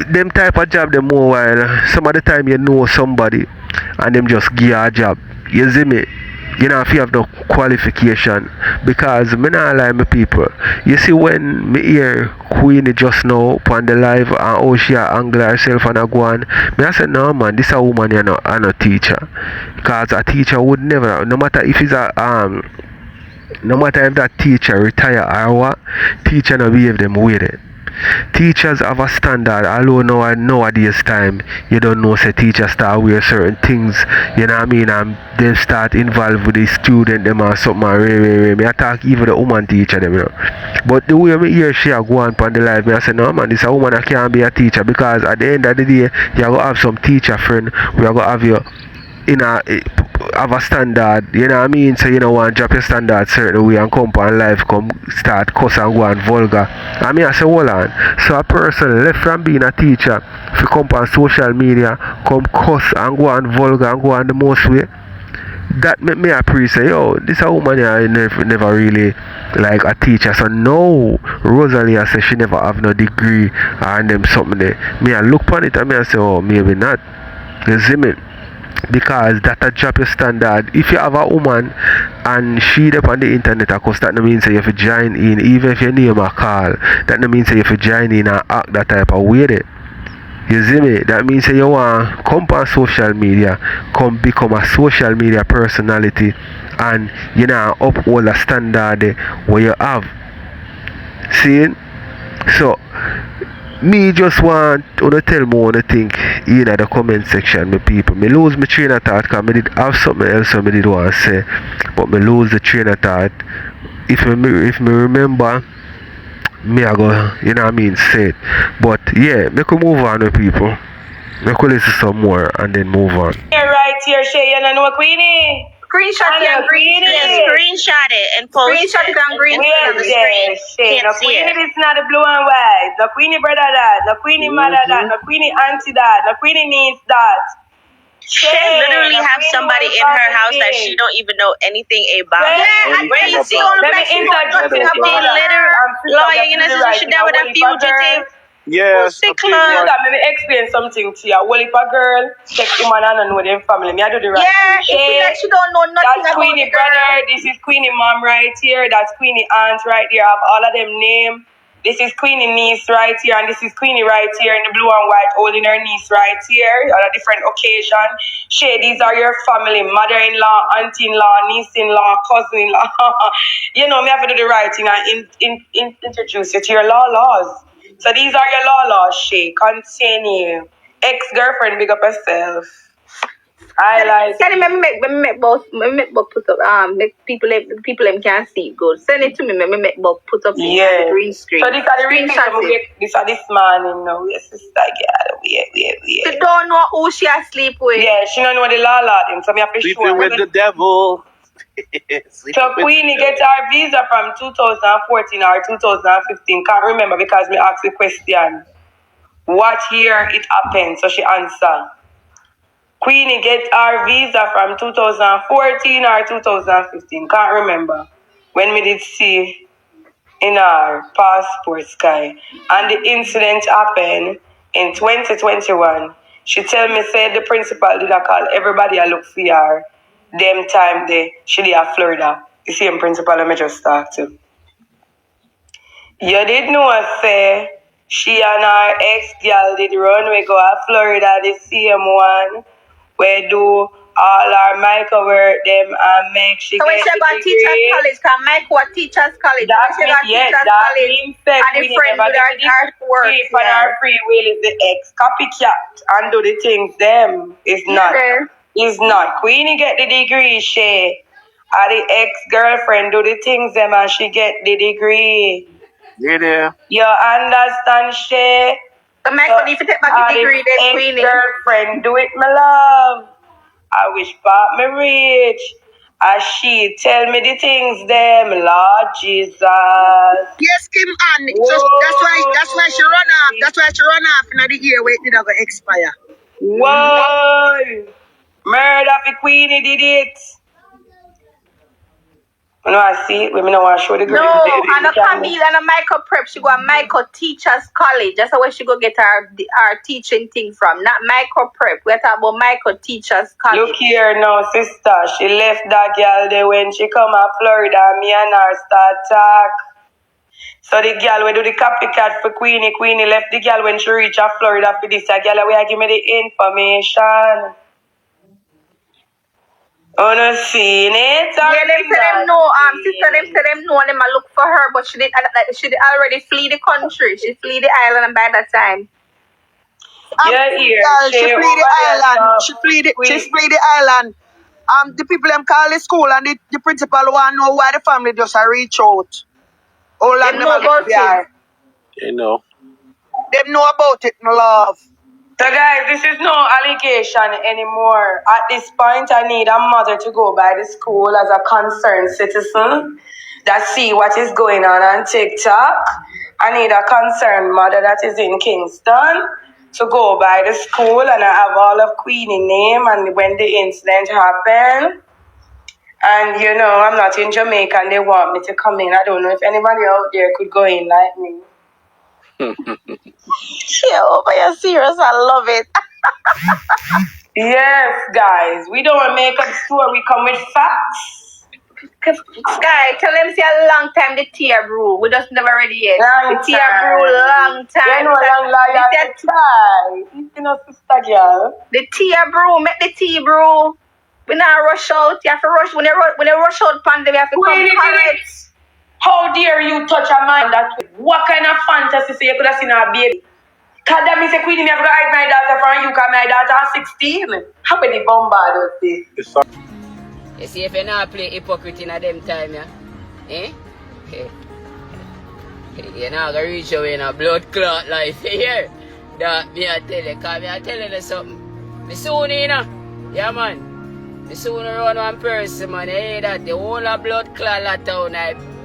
them type of job them more while some of the time you know somebody and them just give you a job. You see me? You know if you have no qualification. Because me not lie my people. You see when me hear Queenie just now on the live and how she angle herself and a go on, me I say no man, this a woman you know and a teacher. Because a teacher would never, no matter if it's a no matter if that teacher retire or what, teacher no behave them with it. Teachers have a standard, although nowadays time you don't know say teachers start wear certain things, you know what I mean, and they start involved with the student them or something and me attack even the woman teacher them, you know. But the way me hear she a go on the live, me I say no man, this a woman that can't be a teacher, because at the end of the day you go have some teacher friend, we are going to have you in a have a standard, you know what I mean? So you don't want to drop your standard certain way and come on live, come start cuss and go on vulgar. I mean I say hold on. So a person left from being a teacher, if you come on social media, come cuss and go on vulgar and go on the most way, that make me appreciate, yo, this a woman here never really like a teacher. So no, Rosealee I say she never have no degree and them something there. Me I look on it and me I say, oh maybe not. You see me? Because that a drop your standard. If you have a woman and she up on the internet, of course that no means that you have to join in, even if your name a call, that no means that you have to join in and act that type of way there. You see me? That means that you want to come on social media, come become a social media personality, and you know uphold a standard where you have. See? So me just want to tell me what I think in the comment section, my people. Me lose my train of thought because I did have something else I did want to say, but me lose the train of thought. If me remember, me I go, you know what I mean, say it. But yeah, me could move on with people. Me could listen some more and then move on. Here, right here, Shay, you know Queenie. Screenshot it and green screenshot it and post screenshot it and green on the screen. No Queenie is not the blue and white. No Queenie brother that. No Queenie mother that. No Queenie auntie that. No Queenie niece that. She literally have somebody in her house that she don't even know anything about. Yeah, and crazy. Let me introduce you. Lawyer, you know, so she there with a fugitive. Yes, Pussy okay, club. Let me explain something to you. Well, if a girl take him and I know them family, me I do the right thing. Yeah, it's like she don't know nothing That's about Queenie the girl. brother. This is Queenie mom right here. That's Queenie aunt right here. I have all of them name. This is Queenie niece right here, and this is Queenie right here in the blue and white, holding her niece right here on a different occasion. Shay, these are your family: mother-in-law, auntie-in-law, niece-in-law, cousin-in-law. You know, me have to do the right thing and introduce you to your laws. So these are your laws, Shay. Continue. Ex-girlfriend, big up herself. Can you make both put up make people them can see it good. Send it to me, make both put up the green screen. So these are the real this are this morning now. Yes, sister girl. Wait. She don't know who she asleep with. Yeah, she don't know the law them, so me have to show sleeping with the devil. So Queenie get her visa from 2014 or 2015. Can't remember because me asked the question. What year it happened? So she answered. Queenie get her visa from 2014 or 2015. Can't remember. When me did see in her passport sky. And the incident happened in 2021. She tell me, said the principal did call everybody I look for her. Them time she did at Florida. The same principal I just talked to. You did know, say, she and her ex-girl did run. We go to Florida, the same one. We do all our Michael work them and make she so get when she got teachers college, can Mike was teachers college. That means that and the friend with her work. For her free will is the ex copycat and do the things them. It's not. It's not. Queenie get the degree, Shay. And the ex-girlfriend do the things them and she get the degree. Yeah. You understand, Shay? So Michael need to take back the degree then Queenie. Girlfriend, do it, my love. I wish part me rich. As she tell me the things them, Lord Jesus. Yes, Kim Ann. So that's why she run off. That's why she run off in the year where it did not expire. Whoa! Murder for Queenie did it. You know, I see it. Women don't want to show the girl. No, and a Camille and a Michael prep. She go a Michael Teachers College. That's where she go get her teaching thing from. Not Michael prep. We're talking about Michael Teachers College. Look here now, sister. She left that girl there when she come to Florida. Me and her start talk. So the girl we do the copycat for Queenie. Queenie left the girl when she reach Florida for this. The girl we give me the information. Oh, no, seen it? Yeah, them say them no. Sister, them say them no. Them a look for her, but she did already flee the country. She flee the island by that time. She flee the island. She flee the island. The people them call the school and the principal want know why the family just reach out. How long them about it? They know. Them know about it, my love. So guys, this is no allegation anymore. At this point, I need a mother to go by the school as a concerned citizen that see what is going on TikTok. I need a concerned mother that is in Kingston to go by the school, and I have all of Queenie name and when the incident happened. And you know, I'm not in Jamaica and they want me to come in. I don't know if anybody out there could go in like me. Yeah, but you're serious. I love it. Yes, guys. We don't make a story. We come with facts. Guy, tell them say a long time the tea brew. We just never ready yet. Long the tea brew long time. You know, long liar to try. You know, sister girl. The tea brew. Make the tea brew. We not rush out. You have to rush. When they rush out pandemic, we have to come correct. How dare you touch a man that way? What kind of fantasy say you could have seen a baby? Because that means Queenie, me have to hide my daughter from you because my daughter is 16. How many bombard this? You see, if you not play hypocrite in a them time, yeah? Eh? You're not going to reach away in a blood clot life here. That me I tell you, because me I tell you something. Me soon, you know? Yeah, man. Me soon run one person, man. You hear that? The whole of blood clot lot town,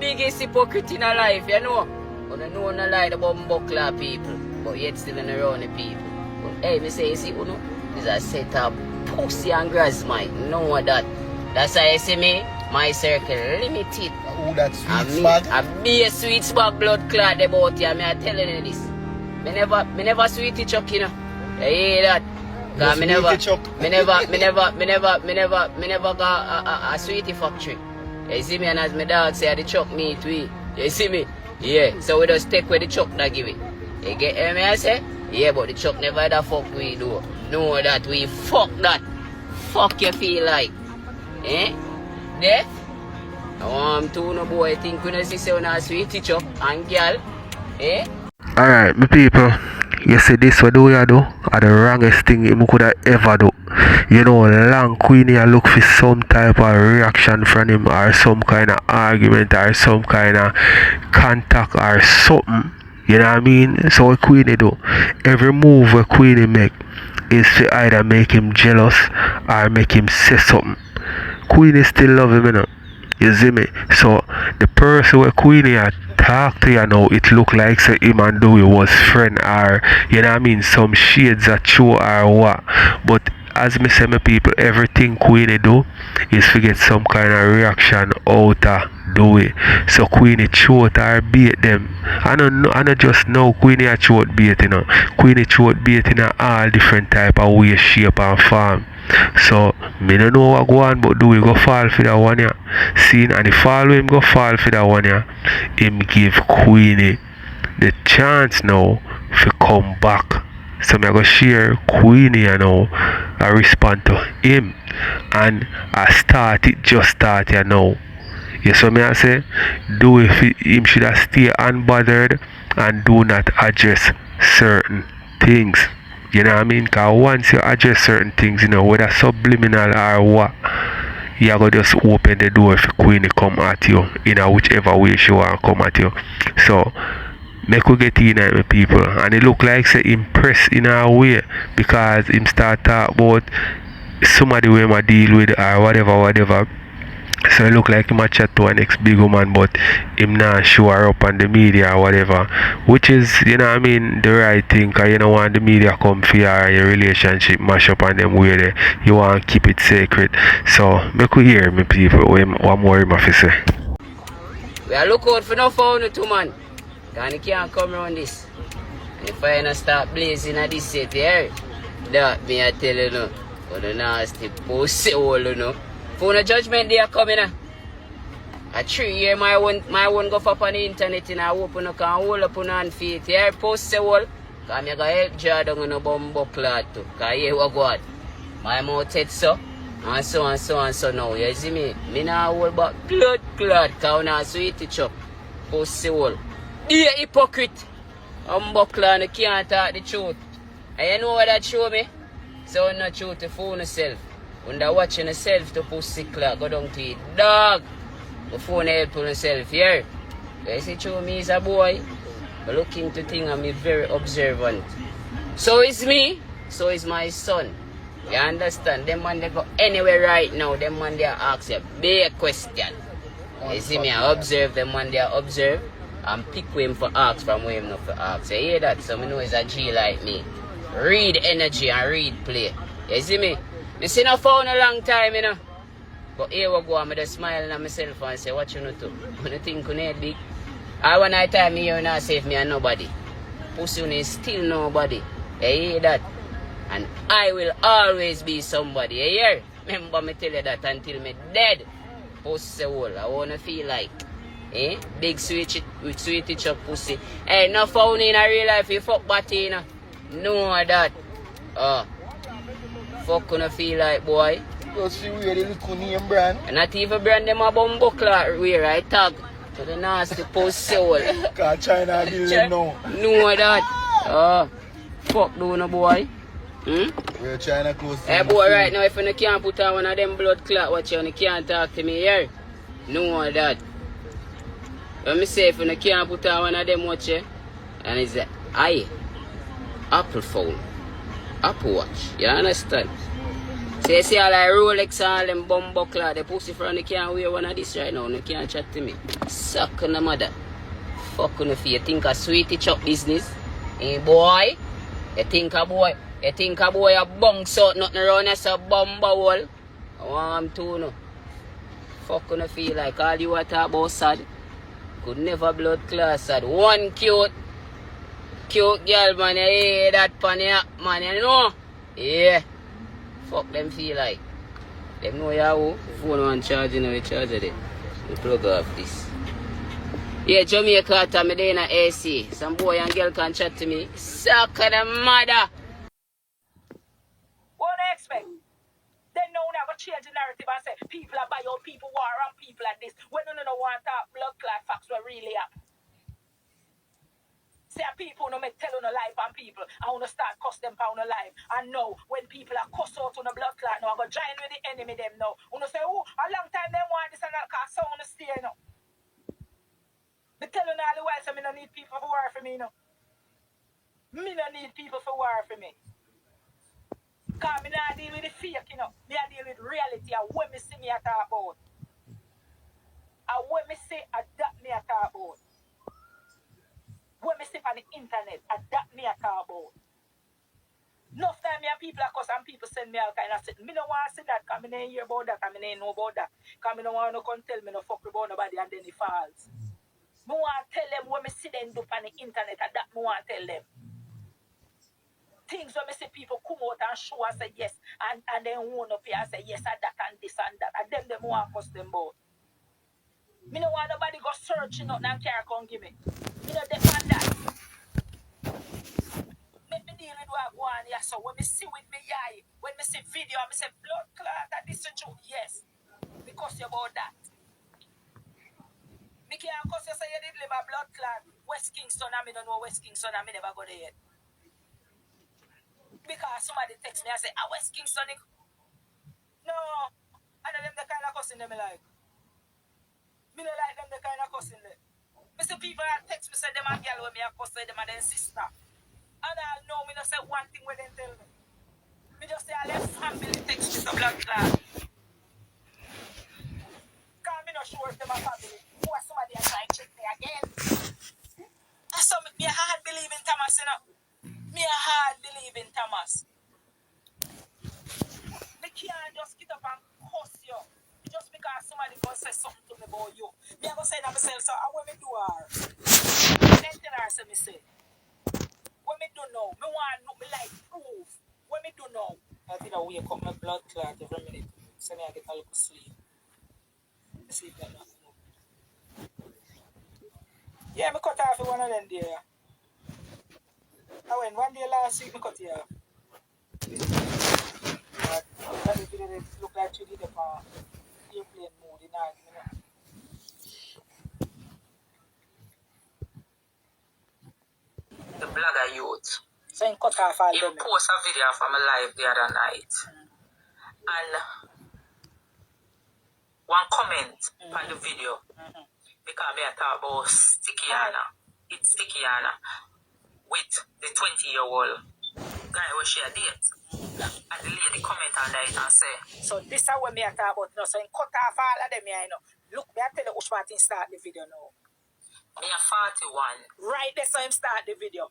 biggest hypocrite in a life, you know? You don't know no lie about buckler people, but yet still in around the people. But, hey, me say, you see, you know, it's a setup. pussy and grass might know that. That's why you see me, my circle limited. Oh, that's sweet And me, spot. I be a sweet spot blood clot about you. Me I telling you this. Me never sweetie chuck, you know. You hear that? Cause me never got a sweetie factory. You see me, and as my dog say, the chuck meat we. You see me? Yeah. So we just take where the chuck that give it. You get me I say? Yeah, but the chuck never that fuck we do. Know that we fuck that. Fuck you feel like. Eh? Death? I want to no boy think when I see say a sweetie chuck and girl. Eh? Alright, my people. You see this what do you do? Are the wrongest thing you could have ever do. You know, long Queenie I look for some type of reaction from him or some kind of argument or some kind of contact or something. You know what I mean? So what Queenie do? Every move what Queenie make is to either make him jealous or make him say something. Queenie still love him, you know. You see me? So the person where Queenie talk to you now, it look like say him and Dewey was friend or you know what I mean, some shades are true or what. But as me say, my people, everything Queenie do is to get some kind of reaction out of Dewey. So Queenie throat or bait them. I don't just know Queenie a throat bait, you know. Queenie throat bait in all different type of way, shape and form. So me don't know what go on, but Dewey go fall for that one ya. Seen, and if all him go fall for that one ya, him give Queenie the chance now to come back. So me go share Queenie you know, I respond to him, and I start it just start you know. You so me I say, do if him should have stay unbothered and do not address certain things. You know what I mean? Because once you address certain things, you know, whether subliminal or what, you gotta just open the door for Queenie come at you in a whichever way she want to come at you. So make we get in at my people, and it look like say impressed in a way because him start talk about somebody we might deal with or whatever. So it look like him a chat to an ex-big woman, but him not show her up on the media or whatever, which is, you know what I mean, the right thing, because you don't want the media come for your relationship mash up on them way there. You want to keep it sacred. So make we hear me people what more him have to say. We are look out for no phone too, man. Because you can't come around this. And if I start blazing at this set here, that me I tell you no. For the nasty pussy hole, you know. For the judgment they are coming a 3 year my one go up on the internet and I open up and hold up on feet. Here post the wall. Cause me go help Jordan on a bumbo clot too. Cause here what go on. My mouth head so. And so now. You see me? Me now hold back blood clot. Cause now sweetie chop. Post the wall. Yeah, hypocrite. Bumbo and you can't talk the truth. And you know what that show me? So not truth to fool yourself. When they're watching yourself to pussy clock, go down to it. Dog! Before they help yourself here. You see, show me is a boy. I look into things and I'm very observant. So is me, so is my son. You understand? Them man they go anywhere right now, them man they ask you a big question. You see me, I observe them man they observe and pick him for ask from him not for ask. You hear that? So I know it's a G like me. Read energy and read play. You see me? I see no phone a long time, you know. But here we go, I'm just smiling at myself and say, what you know to? When you think you need big. I when I time me, you not save me and nobody. Pussy is still nobody. You hear that? And I will always be somebody. You hear? Remember me tell you that until me dead. Pussy hole. I wanna feel like. Big sweetie chop pussy. Hey, no phone in a real life, you fuck batty, you know. Know that. Fuck gonna feel like, boy. Just see where the little name brand. And not even brand them a bumbo clock where I tag to the nasty pussy hole. Cause China dealing now. Know that. Fuck do no boy. Where China close to hey boy, right now if you can't put on one of them blood clot watch you and you can't talk to me here. Know that. Let me say if you can't put on one of them watch you and it's a Apple phone. Apple Watch, you understand? So you see all like Rolex and all them bumbo cloth, the pussy friend you can't wear one of this right now, you can't chat to me. Suck on the mother. Fuck on the feet. You think a sweetie chop business? Hey boy, you think a boy, You think a boy a bounce out nothing around us a bumba hole? I want him to know. Fuck gonna feel like all you a talk about sad. Could never blood class sad. One cute girl man, you hear that pan ya, man, you know? Yeah. Fuck them feel like. Them know ya who? Phone one charge, you know we charge it. We plug off this. Yeah, Jamaica to me there in a AC. Some boy and girl can chat to me. Suck of the mother. What do they expect? They know now go change the narrative and say people are by your people war and people like this. When no want to talk blood clot facts what really happen. Say people no make tell on a life and people I wanna start cuss them for on a life. And no, when people are cuss out on a blood clot now I go join with the enemy them now. Wanna say, oh, a long time they want this and that cause so wanna stay now. Me tell you all the while so me no need people for war for me now. Me no need people for war for me. Cause me not deal with the fake, you know. Me I deal with reality and what me see me a talk about. And what me say that me a talk about. What me see on the internet, that me a talk about. Enough time me and people are cuss and people send me all kind of shit. Me no want to see that because me don't hear about that and me don't know about that. Because me no want to come tell me no fuck about nobody and then it falls. Me want to tell them what me see them do on the internet and that me want to tell them. Things when me see people come out and show and say yes and then own up here and say yes and that and this and that and them want to cuss them about. Me no want nobody go searching out and care come give me. Me no depend that. Let me deal with what I want here. So when me see with me eye, when me see video, me say blood clot that this is true. Yes. Because you about that. Me can't cause you say you did live a blood clot. West Kingston and me don't know West Kingston and me never go there yet. Because somebody text me and say, West Kingston. No. I know them the kind of cussing them like. Me don't like them the kind of cussing them. Me see people that text me say them a girl when me a cuss say them a their sister. And I know me not say one thing when they tell me. Me just say I left family text me some blood clot. Cause me not sure if them a family. Who are somebody a try check me again. And so me a hard believe in Thomas, you know. Me a hard believe in Thomas. Me can't just get up and cuss you. Just because somebody go say something to me about you. Me a go say that myself, so what me do her? Then tell her, say me say. What me do now? Me want to me like proof. What me do now? I think I wake up my blood clot every minute. So me I get a little sleep. Sleep like that. Yeah, me cut off one of them there. I went one day last week, me cut it off. But that video look like you did it for airplane mode in night, you know. The blogger youth. So he cut off all them. He post a video from a live the other night. And one comment on the video. Because me talk about Sticky Anna. It's Sticky Anna with the 20-year-old guy who she a date. And the lady comment on that and say, so this is what me talk about now. So he cut off all of them here, you know. Look, me I tell you which Martin start the video now. Me a 41. Right there, so him start the video.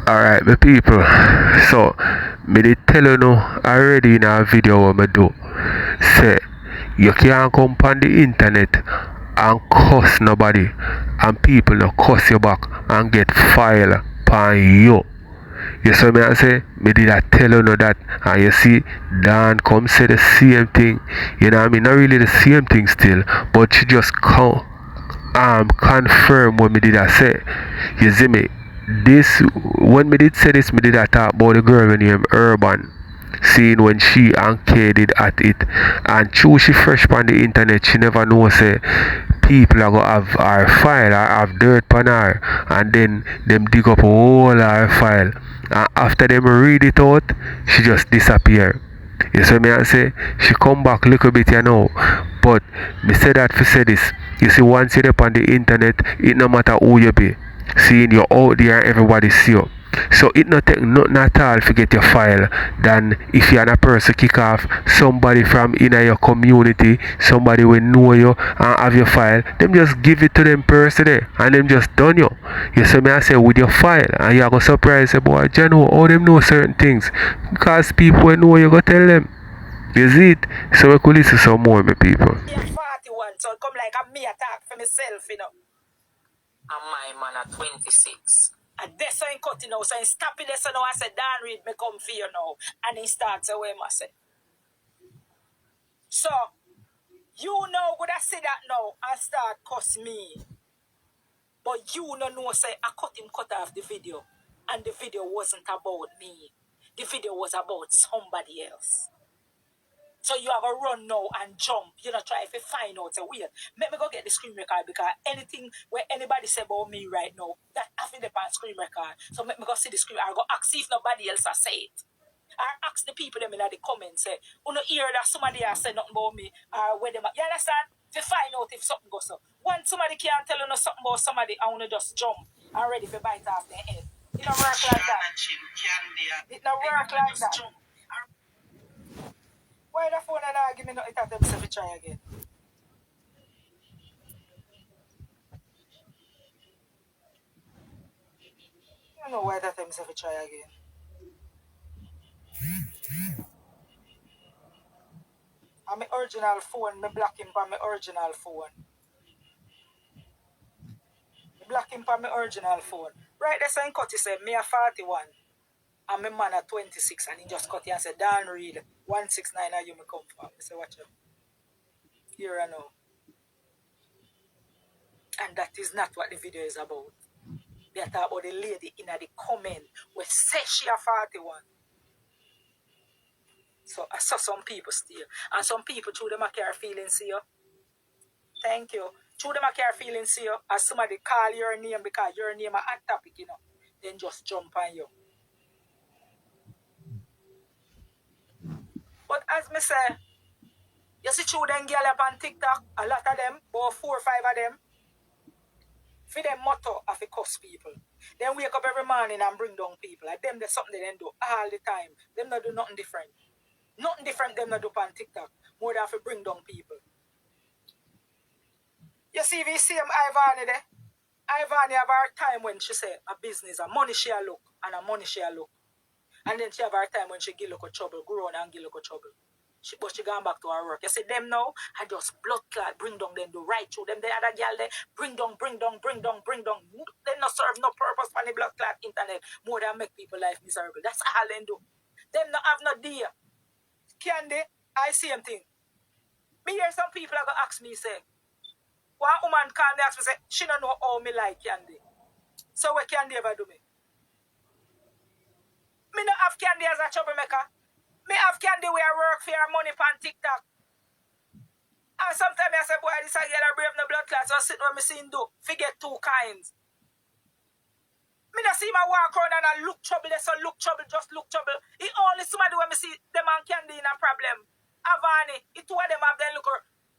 Alright, my people. So, me did tell you now already in a video what me do. Say, you can't come on the internet and cuss nobody and people no cuss you back and get file upon you. You see me I say? Me did I tell you no that and you see Dan come say the same thing. You know what I mean? Not really the same thing still, but she just confirm what me did I say. You see me? This when me did say this, me did I talk about the girl named Urban. Seeing when she and Kay did at it, and true she fresh on the internet, she never know say people are gonna have her file or have dirt on her, and then them dig up all her file, and after them read it out, she just disappear. You see me I say she come back little bit, you know, but me say that for say this. You see once you're up on the internet, it no matter who you be. Seeing you out there, everybody see you. So it not take nothing at all to get your file than if you're a person kick off somebody from in your community, somebody will know you and have your file, them just give it to them person there and them just done you. You see me I say with your file and you go surprise the boy, you know how them know certain things. Because people will know you go tell them. You see it? So we could listen some more my people. Yeah, 41, so it come like a me attack for myself, you know. And my man at 26. And that's how he cut, you know. So he stop it there, so now I said, Dan Reed, me come for you now. And he starts away, I say. So, you know, would I say that now and start cuss me. But you no know, say, I cut him cut off the video. And the video wasn't about me. The video was about somebody else. So you have a run now and jump. You know, try if you find out a weird. Let me go get the screen record because anything where anybody say about me right now, that having the screen record. So let me go see the screen. I'll go ask if nobody else has said it. I ask the people them in the comments, say, you know, hear that somebody has said nothing about me, or where them, you understand? To find out if something goes up. Once somebody can't tell you something about somebody, I want to just jump and ready for bite off their head. It don't work like that. It don't work like that. Why the phone and I give me nothing to themselves to try again? I don't know why that themselves to try again. On my original phone, me block him on my original phone. Me block him on my original phone. Right there, so he cut, he said, me a 41. And my man at 26. And he just cut it and said, Dan Reed, 169 are you me come from. I say, watch out. Here I know. And that is not what the video is about. They talk about the lady in the comment where says she a 41. So I saw some people still. And some people through them I care feelings see you. Thank you. Through them I care feelings see you. As somebody call your name because your name a hot topic, you know. Then just jump on you. But as me say, you see through them girl up on TikTok, a lot of them, about 4 or 5 of them, for them motto of a cuss people. Then wake up every morning and bring down people. Like them, there's something they do all the time. Them not do nothing different. Nothing different them not do on TikTok. More than to bring down people. You see, we see Ivany there. Ivany have her time when she say a business, a money she a look, and a money she a look. And then she have her time when she get look of trouble, grow on and get look of trouble. But she gone back to her work. You see them now, I just blood clot, bring down them, do right through them. The other girl there, bring down. They not serve no purpose for the blood clot internet more than make people life miserable. That's all they do. Them not have no deal. Candy, I see them thing. Me hear some people are gonna ask me, say, one woman call me ask me, say, she don't know how me like Candy. So what Candy ever do me? Me not have Candy as a troublemaker. Me have Candy where I work for her money on TikTok. And sometimes I say, boy, this a girl a brave no blood clot, so I sit when me see him do. Forget 2 kinds. Me not see my walk around and I look trouble, so look trouble, just look trouble. It only somebody when me see them and Candy in a problem. Ivany, it two of them have them look.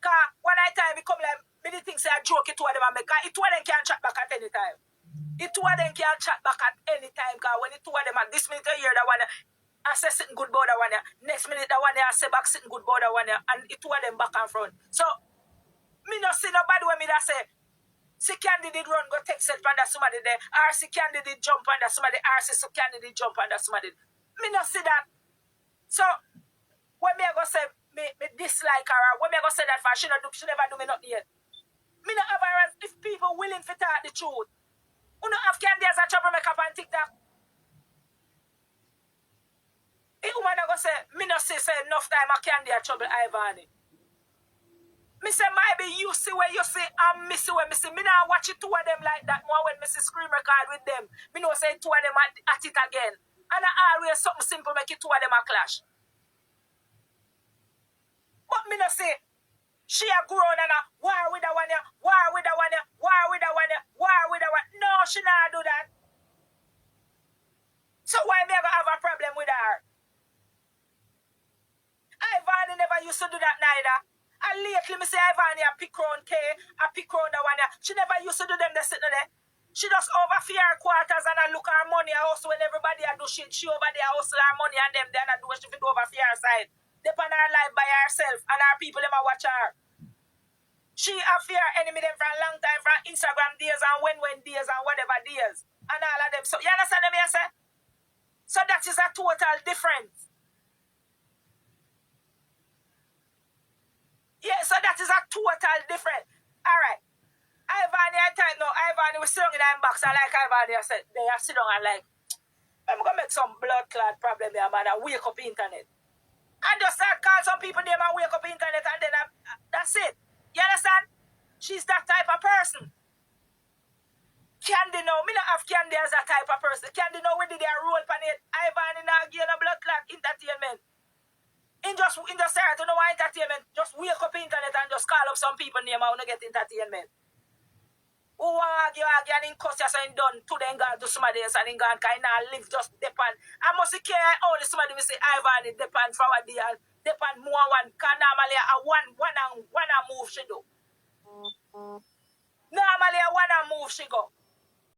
Cause when I time it come like, me the thing say a joke, it two of them have me, cause it two of them can chat back at any time. It two of them can chat back at any time, cause when it two of them at this minute you hear that one, I say sitting good about that one, next minute that one I say back sitting good about that one, and it two of them back and front. So, me not see nobody when me that say, see Candy did run, go take set under somebody there, or see Candy did jump under somebody, or see Candy did jump under somebody. Me not see that. So, when me I go say, me dislike her, when me I go say that for, she never do me nothing yet. Me not have her as if people willing to talk the truth. You don't have Candy as a troublemaker on TikTok. If woman I go say, me not say enough time I Candy a trouble Ivany. Me say maybe you see where you see and me see where me see. Me not watch it two of them like that more when me see screen record with them. Me know say two of them at it again. And I always something simple make it two of them a clash. But me not say she a grown and a war with that one, war with that one, war with that one, war with that one. No, she not do that. So why me ever have a problem with her? Ivany never used to do that neither. And lately me say Ivany a pick round K, a pick round that one. She never used to do them that sitting there. She just over fear her quarters and I look her money house when everybody a do shit. She over there hustle her money and them then I do what she fit over fear her side. Depend her life by herself and her people them a watch her. She a fear enemy them for a long time from Instagram days and when days and whatever days. And all of them. So you understand me I say? So that is a total difference. Yeah, so that is a total difference. Alright. Ivany, I type now. Ivany was sitting in the box. I like Ivany. I said, they are sitting and like, I'm going to make some blood clot problem there, man, and wake up the internet. And just start call some people there and wake up the internet and then that's it. You understand? She's that type of person. Candy now, me not have Candy as that type of person. Candy now, when did they roll on it? Ivany now give a blood clot entertainment. In just start to know what entertainment, just wake up the internet and just call up some people name and get entertainment. Who argue and in cuss so in done to them God to somebody else and in God kind of live just depend. I must care only somebody will say Ivany depend for what they are depend more one can normally a one move she do. Normally a one move she go.